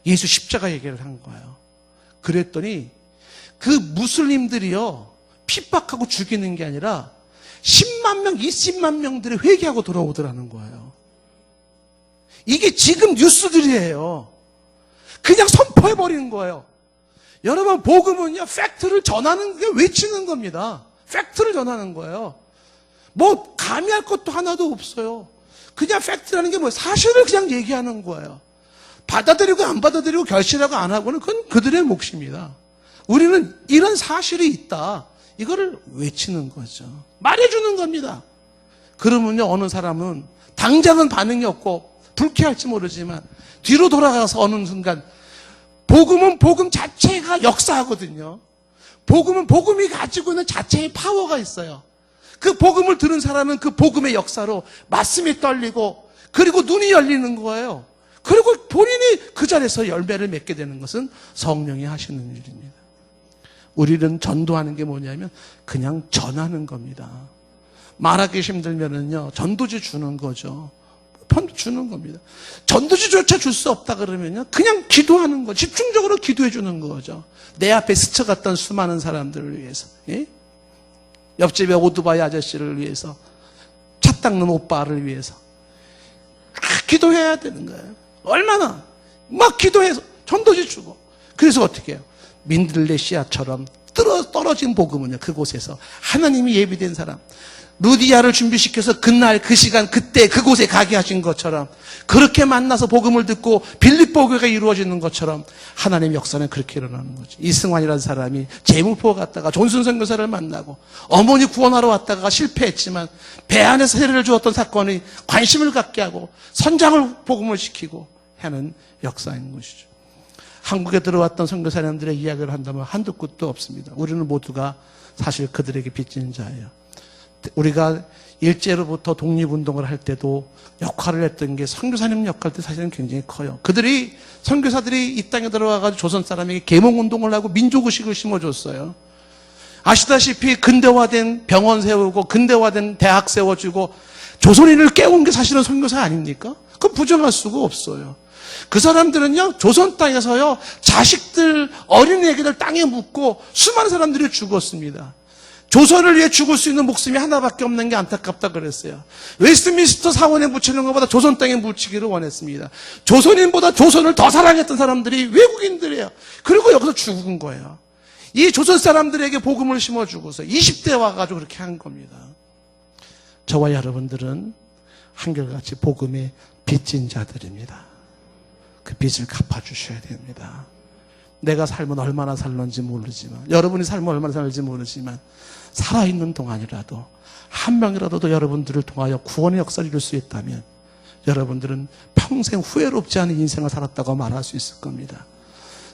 예수 십자가 얘기를 한 거예요. 그랬더니 그 무슬림들이요 핍박하고 죽이는 게 아니라 10만 명, 20만 명들이 회개하고 돌아오더라는 거예요. 이게 지금 뉴스들이에요. 그냥 선포해버리는 거예요. 여러분 복음은요 팩트를 전하는 게 외치는 겁니다. 팩트를 전하는 거예요. 뭐 가미할 것도 하나도 없어요. 그냥 팩트라는 게 뭐예요? 사실을 그냥 얘기하는 거예요. 받아들이고 안 받아들이고 결실하고 안 하고는 그건 그들의 몫입니다. 우리는 이런 사실이 있다. 이거를 외치는 거죠. 말해주는 겁니다. 그러면요 어느 사람은 당장은 반응이 없고 불쾌할지 모르지만 뒤로 돌아가서 어느 순간 복음은 복음 자체가 역사하거든요. 복음은 복음이 가지고 있는 자체의 파워가 있어요. 그 복음을 들은 사람은 그 복음의 역사로 말씀이 떨리고 그리고 눈이 열리는 거예요. 그리고 본인이 그 자리에서 열매를 맺게 되는 것은 성령이 하시는 일입니다. 우리는 전도하는 게 뭐냐면 그냥 전하는 겁니다. 말하기 힘들면은요 전도지 주는 거죠. 편도 주는 겁니다. 전도지조차 줄 수 없다 그러면요 그냥 기도하는 거, 집중적으로 기도해 주는 거죠. 내 앞에 스쳐갔던 수많은 사람들을 위해서, 예? 옆집에 오토바이 아저씨를 위해서, 차 닦는 오빠를 위해서 기도해야 되는 거예요. 얼마나 막 기도해서 전도지 주고. 그래서 어떻게 해요? 민들레 씨앗처럼 떨어진 복음은요 그곳에서 하나님이 예비된 사람, 루디아를 준비시켜서 그날 그 시간 그때 그곳에 가게 하신 것처럼 그렇게 만나서 복음을 듣고 빌립보 교회가 이루어지는 것처럼 하나님의 역사는 그렇게 일어나는 거죠. 이승환이라는 사람이 제물포 갔다가 존슨 선교사를 만나고 어머니 구원하러 왔다가 실패했지만 배 안에서 세례를 주었던 사건이 관심을 갖게 하고 선장을 복음을 시키고 하는 역사인 것이죠. 한국에 들어왔던 선교사님들의 이야기를 한다면 한두 끝도 없습니다. 우리는 모두가 사실 그들에게 빚진 자예요. 우리가 일제로부터 독립운동을 할 때도 역할을 했던 게 선교사님 역할도 사실은 굉장히 커요. 그들이 선교사들이 이 땅에 들어와가지고 조선 사람에게 계몽운동을 하고 민족의식을 심어줬어요. 아시다시피 근대화된 병원 세우고 근대화된 대학 세워주고 조선인을 깨운 게 사실은 선교사 아닙니까? 그건 부정할 수가 없어요. 그 사람들은요 조선 땅에서요 자식들 어린애기들 땅에 묻고 수많은 사람들이 죽었습니다. 조선을 위해 죽을 수 있는 목숨이 하나밖에 없는 게 안타깝다 그랬어요. 웨스트민스터 사원에 묻히는 것보다 조선 땅에 묻히기를 원했습니다. 조선인보다 조선을 더 사랑했던 사람들이 외국인들이에요. 그리고 여기서 죽은 거예요. 이 조선 사람들에게 복음을 심어주고서 20대 와가지고 그렇게 한 겁니다. 저와 여러분들은 한결같이 복음의 빚진 자들입니다. 그 빚을 갚아주셔야 됩니다. 내가 삶은 얼마나 살는지 모르지만, 여러분이 삶은 얼마나 살는지 모르지만, 살아있는 동안이라도 한 명이라도 더 여러분들을 통하여 구원의 역사를 이룰 수 있다면 여러분들은 평생 후회롭지 않은 인생을 살았다고 말할 수 있을 겁니다.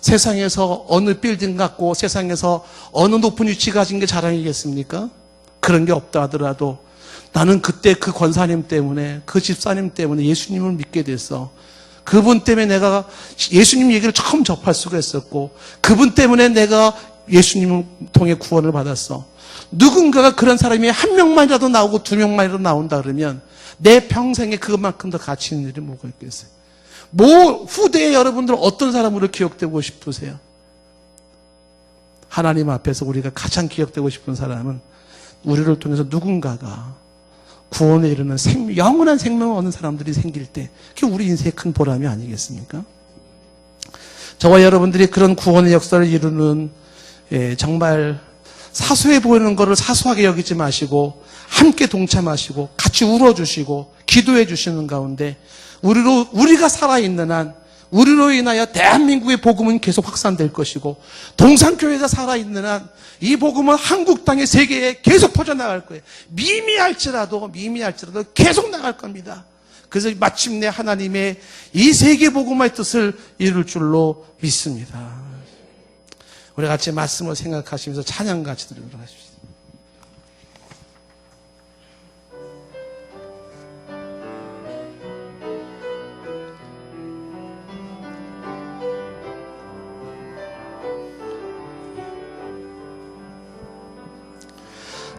세상에서 어느 빌딩 갖고 세상에서 어느 높은 위치 가진 게 자랑이겠습니까? 그런 게 없다 하더라도 나는 그때 그 권사님 때문에 그 집사님 때문에 예수님을 믿게 됐어. 그분 때문에 내가 예수님 얘기를 처음 접할 수가 있었고 그분 때문에 내가 예수님을 통해 구원을 받았어. 누군가가 그런 사람이 한 명만이라도 나오고 두 명만이라도 나온다 그러면 내 평생에 그만큼 더 가치 있는 일이 뭐가 있겠어요? 후대에 여러분들은 어떤 사람으로 기억되고 싶으세요? 하나님 앞에서 우리가 가장 기억되고 싶은 사람은 우리를 통해서 누군가가 구원에 이르는 영원한 생명을 얻는 사람들이 생길 때 그게 우리 인생의 큰 보람이 아니겠습니까? 저와 여러분들이 그런 구원의 역사를 이루는 정말 사소해 보이는 것을 사소하게 여기지 마시고 함께 동참하시고 같이 울어주시고 기도해 주시는 가운데 우리가 살아있는 한 우리로 인하여 대한민국의 복음은 계속 확산될 것이고 동산교회가 살아있는 한 이 복음은 한국 땅의 세계에 계속 퍼져나갈 거예요. 미미할지라도 계속 나갈 겁니다. 그래서 마침내 하나님의 이 세계 복음의 뜻을 이룰 줄로 믿습니다. 우리 같이 말씀을 생각하시면서 찬양 같이 드리도록 하십시오.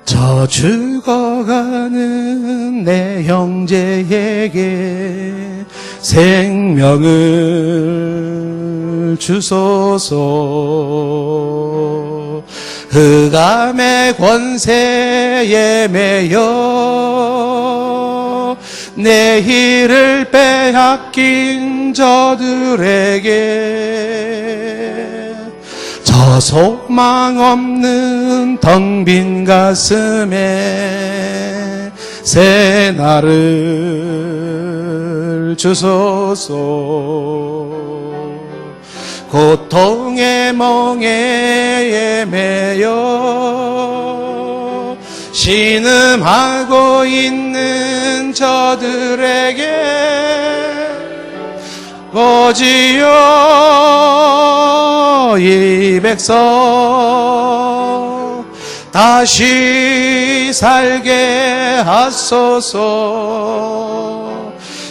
저 죽어가는 내 형제에게 생명을 주소서. 흑암의 권세에 매여 내일을 빼앗긴 저들에게 저 소망 없는 텅 빈 가슴에 새 날을 주소서. 고통의 멍에에 매여 신음하고 있는 저들에게 보지요 이 백성 다시 살게 하소서.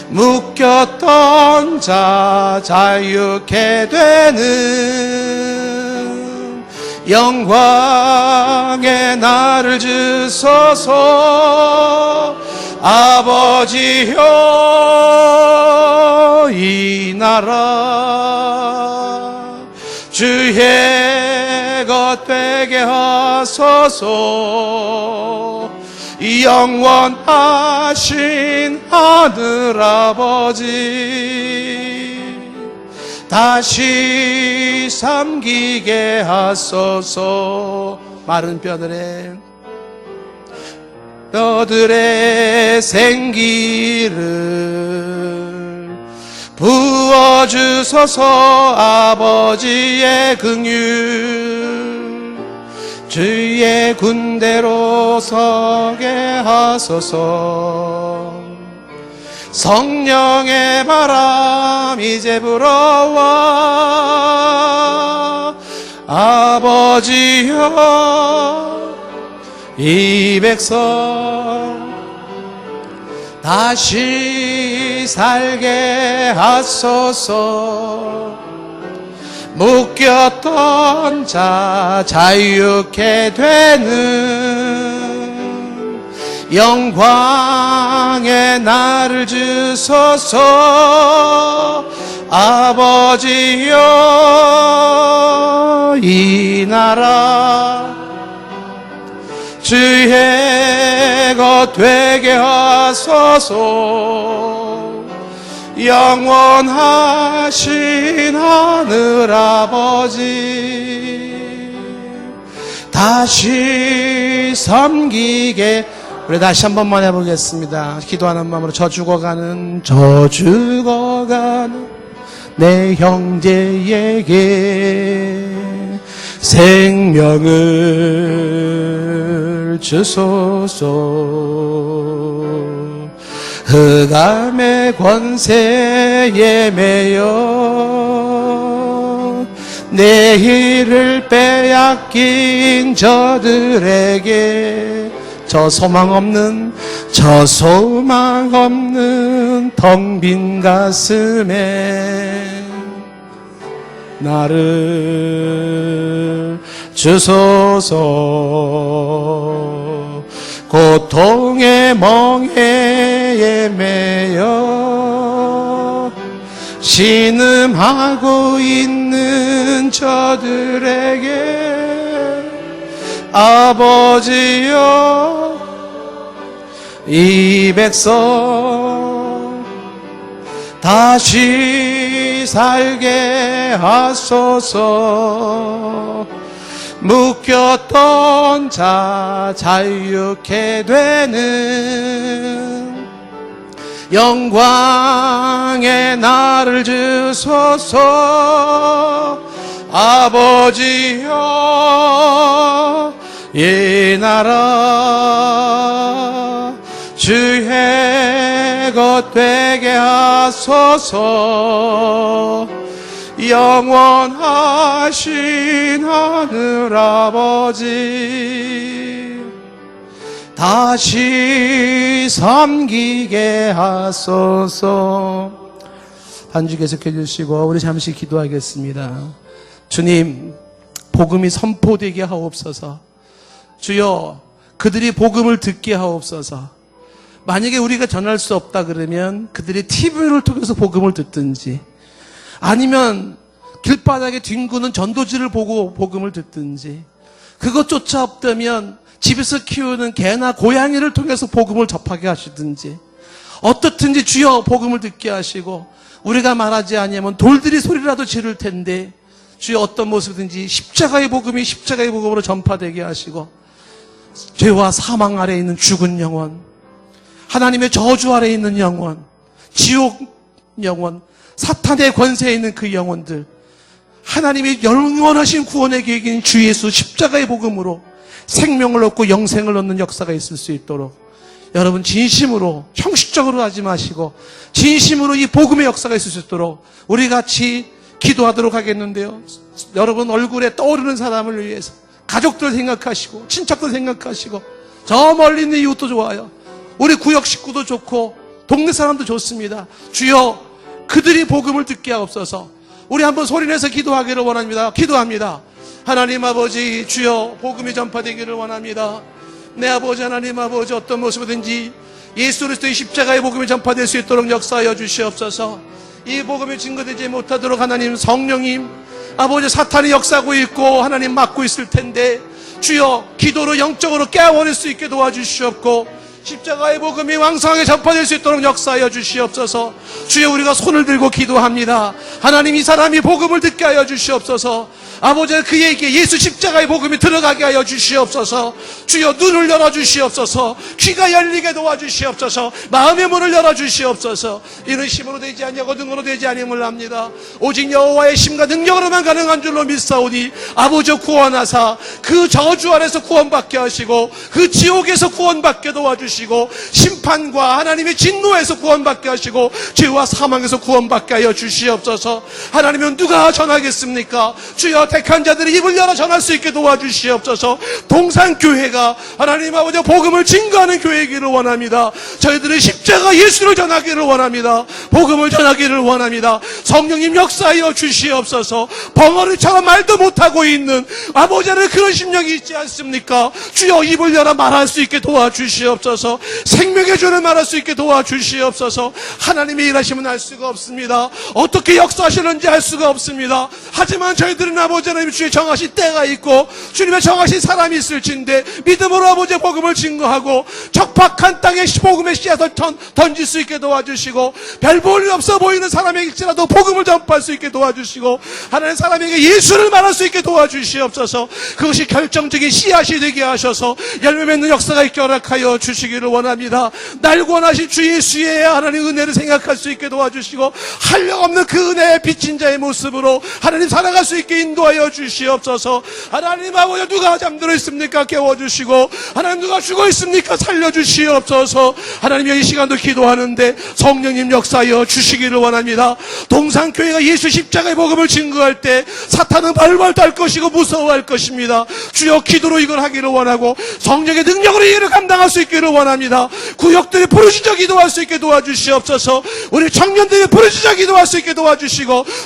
묶였던 자 자유케 되는 영광의 날을 주소서. 아버지여 이 나라 주의 것 되게 하소서. 영원하신 하늘아버지 다시 삼기게 하소서. 마른 뼈들의 생기를 부어주소서. 아버지의 긍휼 주의 군대로 서게 하소서. 성령의 바람 이제 불어와 아버지여 이 백성 다시 살게 하소서. 묶였던 자 자유케 되는 영광의 날을 주소서. 아버지여 이 나라 주의 것 되게 하소서. 영원하신 하늘아버지 다시 섬기게. 우리 다시 한 번만 해보겠습니다. 기도하는 마음으로 저 죽어가는 내 형제에게 생명을 주소서. 흑암의 권세에 매여 내일을 빼앗긴 저들에게 저 소망 없는 텅 빈 가슴에 나를 주소서. 고통의 멍에에 매여 신음하고 있는 저들에게 아버지여 이 백성 다시 살게 하소서. 묶였던 자 자유케 되는 영광의 나를 주소서. 아버지여 이 나라 주의 것 되게 하소서. 영원하신 하늘아버지 다시 섬기게 하소서. 반주 계속해 주시고 우리 잠시 기도하겠습니다. 주님, 복음이 선포되게 하옵소서. 주여, 그들이 복음을 듣게 하옵소서. 만약에 우리가 전할 수 없다 그러면 그들이 TV를 통해서 복음을 듣든지 아니면 길바닥에 뒹구는 전도지를 보고 복음을 듣든지, 그것조차 없다면 집에서 키우는 개나 고양이를 통해서 복음을 접하게 하시든지, 어떻든지 주여 복음을 듣게 하시고, 우리가 말하지 아니하면 돌들이 소리라도 지를 텐데 주여 어떤 모습이든지 십자가의 복음이 십자가의 복음으로 전파되게 하시고, 죄와 사망 아래에 있는 죽은 영혼, 하나님의 저주 아래에 있는 영혼, 지옥 영혼, 사탄의 권세에 있는 그 영혼들, 하나님의 영원하신 구원의 계획인 주 예수 십자가의 복음으로 생명을 얻고 영생을 얻는 역사가 있을 수 있도록 여러분 진심으로, 형식적으로 하지 마시고 진심으로 이 복음의 역사가 있을 수 있도록 우리 같이 기도하도록 하겠는데요. 여러분 얼굴에 떠오르는 사람을 위해서 가족들 생각하시고 친척들 생각하시고, 저 멀리 있는 이웃도 좋아요. 우리 구역 식구도 좋고 동네 사람도 좋습니다. 주여 그들이 복음을 듣게 하옵소서. 우리 한번 소리내서 기도하기를 원합니다. 기도합니다. 하나님 아버지, 주여 복음이 전파되기를 원합니다. 내 아버지 하나님 아버지, 어떤 모습이든지 예수 그리스도의 십자가의 복음이 전파될 수 있도록 역사하여 주시옵소서. 이 복음이 증거되지 못하도록 하나님 성령님 아버지, 사탄이 역사하고 있고 하나님 막고 있을 텐데 주여 기도로 영적으로 깨워버릴 수 있게 도와주시옵고, 십자가의 복음이 왕성하게 전파될 수 있도록 역사하여 주시옵소서. 주여 우리가 손을 들고 기도합니다. 하나님, 이 사람이 복음을 듣게 하여 주시옵소서. 아버지, 그에게 예수 십자가의 복음이 들어가게 하여 주시옵소서. 주여 눈을 열어주시옵소서. 귀가 열리게 도와주시옵소서. 마음의 문을 열어주시옵소서. 이는 힘으로 되지 아니하고 능으로 되지 아니함을 압니다. 오직 여호와의 힘과 능력으로만 가능한 줄로 믿사오니 아버지 구원하사 그 저주 아래서 구원받게 하시고 그 지옥에서 구원받게 도와주시옵소서. 심판과 하나님의 진노에서 구원받게 하시고 죄와 사망에서 구원받게 하여 주시옵소서. 하나님은 누가 전하겠습니까? 주여 택한 자들이 입을 열어 전할 수 있게 도와주시옵소서. 동산교회가 하나님 아버지 복음을 증거하는 교회이기를 원합니다. 저희들은 십자가 예수를 전하기를 원합니다. 복음을 전하기를 원합니다. 성령님 역사하여 주시옵소서. 벙어리처럼 말도 못하고 있는 아버지는 그런 심령이 있지 않습니까? 주여 입을 열어 말할 수 있게 도와주시옵소서. 생명의 주를 말할 수 있게 도와주시옵소서. 하나님의 일하심은 알 수가 없습니다. 어떻게 역사하시는지 알 수가 없습니다. 하지만 저희들은 아버지 하나님 주의 정하신 때가 있고 주님의 정하신 사람이 있을진데 믿음으로 아버지의 복음을 증거하고 적박한 땅에 복음의 씨앗을 던질 수 있게 도와주시고, 별 볼 일 없어 보이는 사람에게라도 복음을 전파할 수 있게 도와주시고, 하나님 사람에게 예수를 말할 수 있게 도와주시옵소서. 그것이 결정적인 씨앗이 되게 하셔서 열매 맺는 역사가 있게 허락하여 주시기를 원합니다. 날 구원하신 주 예수의 하나님 은혜를 생각할 수 있게 도와주시고, 한량없는 그 은혜 자의 빚진 자의 모습으로 하나님 살아갈 수 있게 인도하여 주시옵소서. 하나님 아버지, 누가 잠들어 있습니까? 깨워주시고, 하나님 누가 죽어 있습니까? 살려주시옵소서. 하나님, 이 시간도 기도하는데 성령님 역사하여 주시기를 원합니다. 동산교회가 예수 십자가의 복음을 증거할 때 사탄은 발발 떨 것이고 무서워할 것입니다. 주여, 기도로 이걸 하기를 원하고 성령의 능력으로 이를 감당할 수 있기를 원합니다. 구역들이 부르짖어 기도할 수 있게 도와주시옵소서. 우리 청년들이 부르짖어 기도할 수 있게 도와주시고,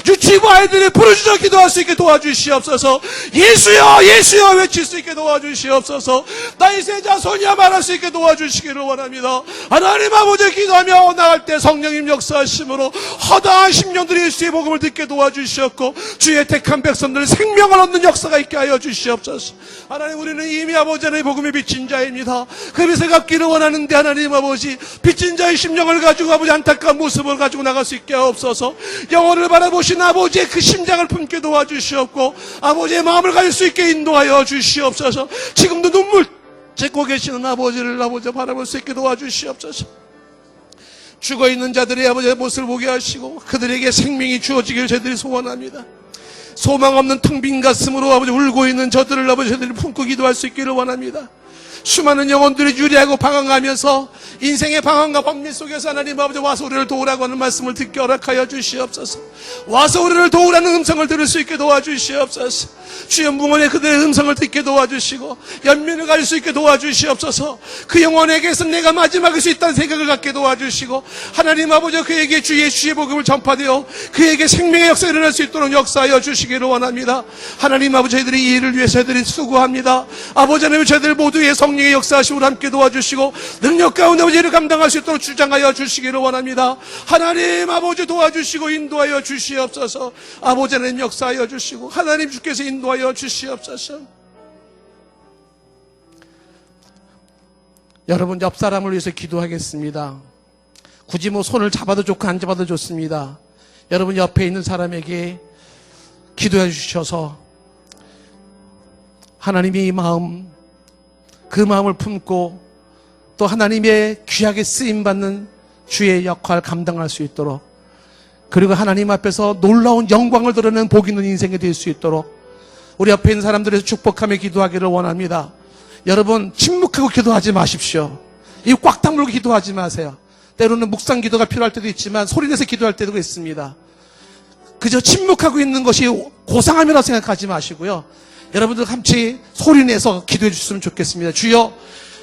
유치부 아이들이 부르짖어 기도할 수 있게 도와주시옵소서. 예수여 예수여 외칠 수 있게 도와주시옵소서. 나의 세자 소녀 말할 수 있게 도와주시기를 원합니다. 하나님 아버지, 기도하며 나갈 때 성령님 역사하심으로 허다한 심령들이 예수의 복음을 듣게 도와주시옵고, 주의 택한 백성들 생명을 얻는 역사가 있게 하여 주시옵소서. 하나님, 우리는 이미 아버지 하나님의 복음에 빚진 자입니다. 그 빚을 갚기를 원하는데 하나님 아버지, 빚진 자의 심령을 가지고 아버지 안타까운 모습을 가지고 나갈 수 있게 하옵소서. 영혼을 바라보신 아버지의 그 심장을 품게 도와주시옵고, 아버지의 마음을 가질 수 있게 인도하여 주시옵소서. 지금도 눈물 짓고 계시는 아버지를 아버지 바라볼 수 있게 도와주시옵소서. 죽어있는 자들의 아버지의 모습을 보게 하시고 그들에게 생명이 주어지기를 저희들이 소원합니다. 소망 없는 텅 빈 가슴으로 아버지 울고 있는 저들을 아버지 저희들이 품고 기도할 수 있기를 원합니다. 수많은 영혼들이 유리하고 방황하면서 인생의 방황과 번미 속에서 하나님 아버지 와서 우리를 도우라고 하는 말씀을 듣게 허락하여 주시옵소서. 와서 우리를 도우라는 음성을 들을 수 있게 도와주시옵소서. 주의 뭉원의 그들의 음성을 듣게 도와주시고 연민을 가질 수 있게 도와주시옵소서. 그 영혼에게서 내가 마지막일 수 있다는 생각을 갖게 도와주시고, 하나님 아버지 그에게 주의 복음을 전파되어 그에게 생명의 역사가 일어날 수 있도록 역사하여 주시기를 원합니다. 하나님 아버지, 저희들이 이 일을 위해서 저희들이 수고합니다. 아버지 하나님, 저희들 모두의 성령의 역사하심으로 함께 도와주시고 능력 가운데 일을 감당할 수 있도록 주장하여 주시기를 원합니다. 하나님 아버지, 도와주시고 인도하여 주시옵소서. 아버지 하나님 역사하여 주시고 하나님 주께서 인도하여 주시옵소서. 여러분, 옆 사람을 위해서 기도하겠습니다. 굳이 뭐 손을 잡아도 좋고 안 잡아도 좋습니다. 여러분 옆에 있는 사람에게 기도해 주셔서 하나님의 마음, 그 마음을 품고 또 하나님의 귀하게 쓰임받는 주의 역할 감당할 수 있도록, 그리고 하나님 앞에서 놀라운 영광을 드러내는 복 있는 인생이 될 수 있도록 우리 옆에 있는 사람들에서 축복하며 기도하기를 원합니다. 여러분, 침묵하고 기도하지 마십시오. 입 꽉 다물고 기도하지 마세요. 때로는 묵상 기도가 필요할 때도 있지만 소리내서 기도할 때도 있습니다. 그저 침묵하고 있는 것이 고상함이라고 생각하지 마시고요. 여러분들 같이 소리내서 기도해 주셨으면 좋겠습니다. 주여,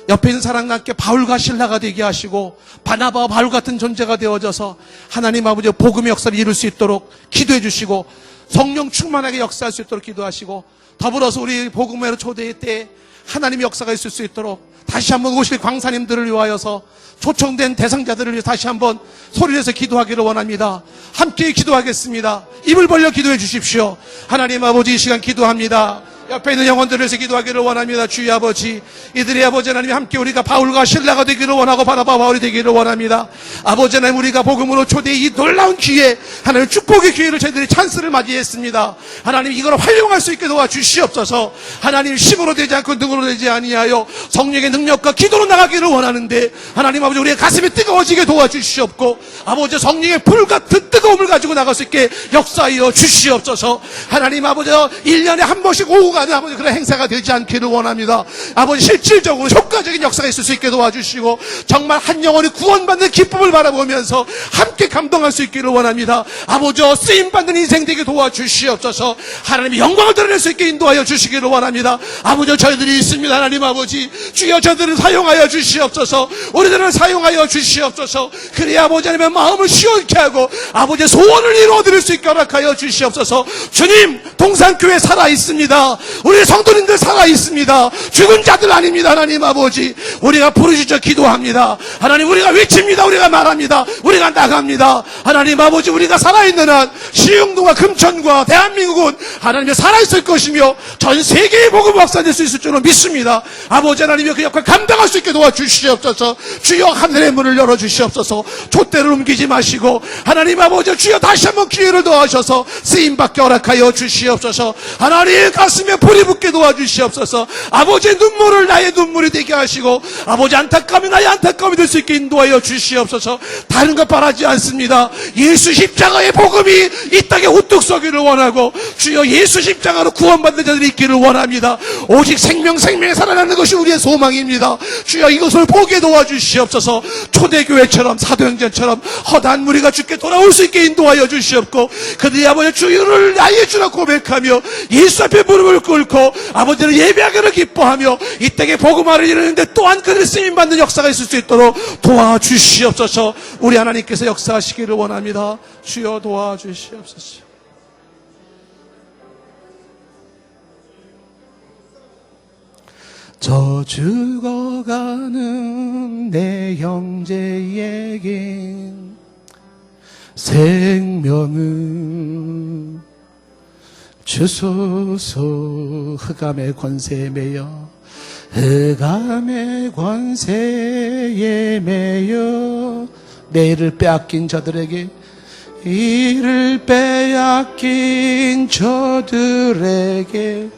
옆에 있는 사람과 함께 바울과 실라가 되게 하시고 바나바와 바울 같은 존재가 되어져서 하나님 아버지의 복음의 역사를 이룰 수 있도록 기도해 주시고, 성령 충만하게 역사할 수 있도록 기도하시고, 더불어서 우리 복음회로 초대회 때 하나님의 역사가 있을 수 있도록 다시 한번 오실 광사님들을 위하여서 초청된 대상자들을 위해 다시 한번 소리내서 기도하기를 원합니다. 함께 기도하겠습니다. 입을 벌려 기도해 주십시오. 하나님 아버지, 이 시간 기도합니다. 옆에 있는 영혼들을 위해서 기도하기를 원합니다. 주의 아버지, 이들의 아버지 하나님, 함께 우리가 바울과 실라가 되기를 원하고 바나바 바울이 되기를 원합니다. 아버지 하나님, 우리가 복음으로 초대의 이 놀라운 기회, 하나님 축복의 기회를 저희들이 찬스를 맞이했습니다. 하나님, 이걸 활용할 수 있게 도와주시옵소서. 하나님, 힘으로 되지 않고 능으로 되지 아니하여 성령의 능력과 기도로 나가기를 원하는데, 하나님 아버지, 우리의 가슴이 뜨거워지게 도와주시옵고, 아버지 성령의 불 같은 뜨거움을 가지고 나갈 수 있게 역사하여 주시옵소서. 하나님 아버지, 1년에 한 번씩 오후가 아버지 그런 행사가 되지 않기를 원합니다. 아버지, 실질적으로 효과적인 역사가 있을 수 있게 도와주시고 정말 한 영혼이 구원받는 기쁨을 바라보면서 함께 감동할 수 있기를 원합니다. 아버지, 쓰임받는 인생 되게 도와주시옵소서. 하나님의 영광을 드러낼 수 있게 인도하여 주시기를 원합니다. 아버지, 저희들이 있습니다. 하나님 아버지, 주여 저들을 사용하여 주시옵소서. 우리들을 사용하여 주시옵소서. 그래야 아버지 하나님의 마음을 시원케 하고 아버지의 소원을 이루어드릴 수 있게 허락하여 주시옵소서. 주님, 동산교회 살아있습니다. 우리 성도님들 살아있습니다. 죽은 자들 아닙니다. 하나님 아버지, 우리가 부르짖어 기도합니다. 하나님, 우리가 외칩니다. 우리가 말합니다. 우리가 나갑니다. 하나님 아버지, 우리가 살아있는 한 시흥동과 금천과 대한민국은 하나님이 살아있을 것이며 전 세계의 복음 확산될 수 있을 줄로 믿습니다. 아버지 하나님이 그 역할 감당할 수 있게 도와주시옵소서. 주여, 하늘의 문을 열어주시옵소서. 촛대를 옮기지 마시고 하나님 아버지, 주여 다시 한번 기회를 더하셔서 쓰임받게 허락하여 주시옵소서. 하나님, 가슴에 심령에 불이 붙게 도와주시옵소서. 아버지의 눈물을 나의 눈물이 되게 하시고 아버지 안타까움이 나의 안타까움이 될 수 있게 인도하여 주시옵소서. 다른 것 바라지 않습니다. 예수 십자가의 복음이 이 땅에 우뚝 서기를 원하고 주여 예수 십자가로 구원받는 자들이 있기를 원합니다. 오직 생명에 살아나는 것이 우리의 소망입니다. 주여 이것을 보게 도와주시옵소서. 초대교회처럼 사도행전처럼 허다한 무리가 주께 돌아올 수 있게 인도하여 주시옵고 그들이 아버지 주를 나의 주라 고백하며 예수 앞에 무릎을 꿇고 아버지를 예배하기를 기뻐하며 이 땅에 복음화를 이루는데 또한 그들의 쓰임받는 역사가 있을 수 있도록 도와주시옵소서. 우리 하나님께서 역사하시기를 원합니다. 주여 도와주시옵소서. 저 죽어가는 내 형제에게 생명을 주소서. 흑암의 권세에 매여 흑암의 권세에 매여 내 일을 빼앗긴 저들에게 이를 빼앗긴 저들에게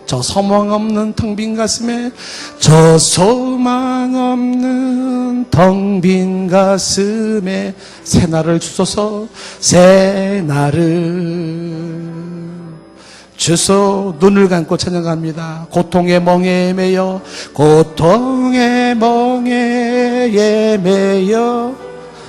저 소망 없는 텅 빈 가슴에 저 소망 없는 텅 빈 가슴에 새날을 주소서. 새날을 주소. 눈을 감고 찬양합니다. 고통의 멍에 매여 고통의 멍에 매여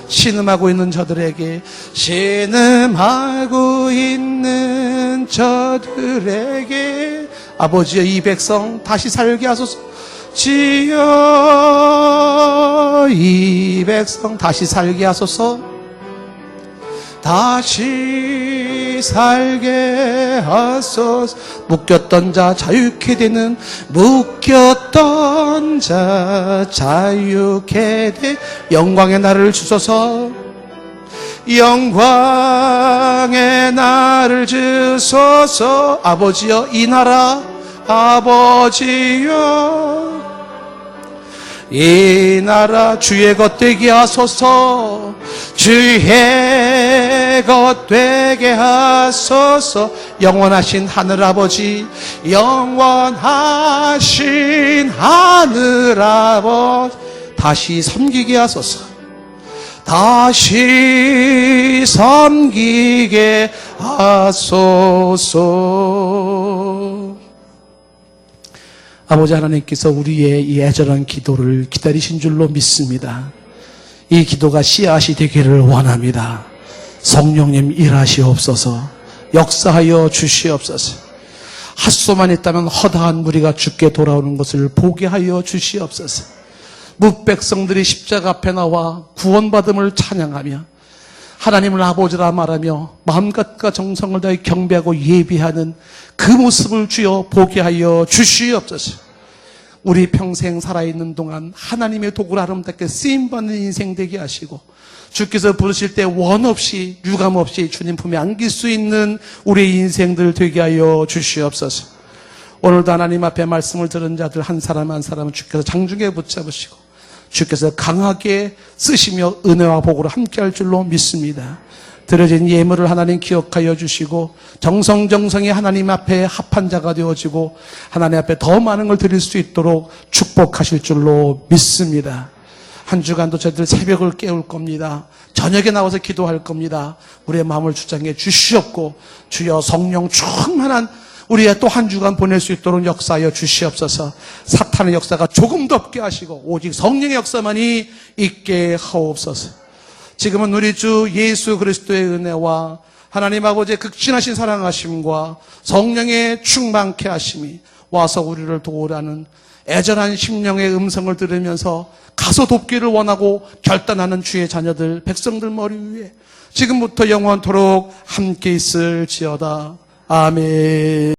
신음하고 있는 저들에게 신음하고 있는 저들에게 아버지여 이 백성 다시 살게 하소서. 주여 이 백성 다시 살게 하소서. 다시 살게 하소서. 묶였던 자 자유케 되는 묶였던 자 자유케 되 영광의 날을 주소서. 영광의 날을 주소서. 아버지여 이 나라 아버지여 이 나라 주의 것 되게 하소서. 주의 것 되게 하소서. 영원하신 하늘아버지 영원하신 하늘아버지 다시 섬기게 하소서. 다시 섬기게 하소서. 아버지 하나님께서 우리의 이 애절한 기도를 기다리신 줄로 믿습니다. 이 기도가 씨앗이 되기를 원합니다. 성령님 일하시옵소서. 역사하여 주시옵소서. 핫소만 있다면 허다한 무리가 주께 돌아오는 것을 보게 하여 주시옵소서. 무백성들이 십자가 앞에 나와 구원받음을 찬양하며 하나님을 아버지라 말하며 마음과 정성을 다해 경배하고 예비하는 그 모습을 주여 보게 하여 주시옵소서. 우리 평생 살아있는 동안 하나님의 도구로 아름답게 쓰임받는 인생 되게 하시고 주께서 부르실 때 원 없이 유감 없이 주님 품에 안길 수 있는 우리의 인생들 되게 하여 주시옵소서. 오늘도 하나님 앞에 말씀을 들은 자들 한 사람 한 사람은 주께서 장중에 붙잡으시고 주께서 강하게 쓰시며 은혜와 복으로 함께할 줄로 믿습니다. 드려진 예물을 하나님 기억하여 주시고 정성정성이 하나님 앞에 합한 자가 되어지고 하나님 앞에 더 많은 걸 드릴 수 있도록 축복하실 줄로 믿습니다. 한 주간도 저희들 새벽을 깨울 겁니다. 저녁에 나와서 기도할 겁니다. 우리의 마음을 주장해 주시옵고 주여 성령 충만한 우리의 또 한 주간 보낼 수 있도록 역사하여 주시옵소서. 사탄의 역사가 조금도 없게 하시고 오직 성령의 역사만이 있게 하옵소서. 지금은 우리 주 예수 그리스도의 은혜와 하나님 아버지의 극진하신 사랑하심과 성령의 충만케 하심이 와서 우리를 도우라는 애절한 심령의 음성을 들으면서 가서 돕기를 원하고 결단하는 주의 자녀들 백성들 머리 위에 지금부터 영원토록 함께 있을지어다. 아멘.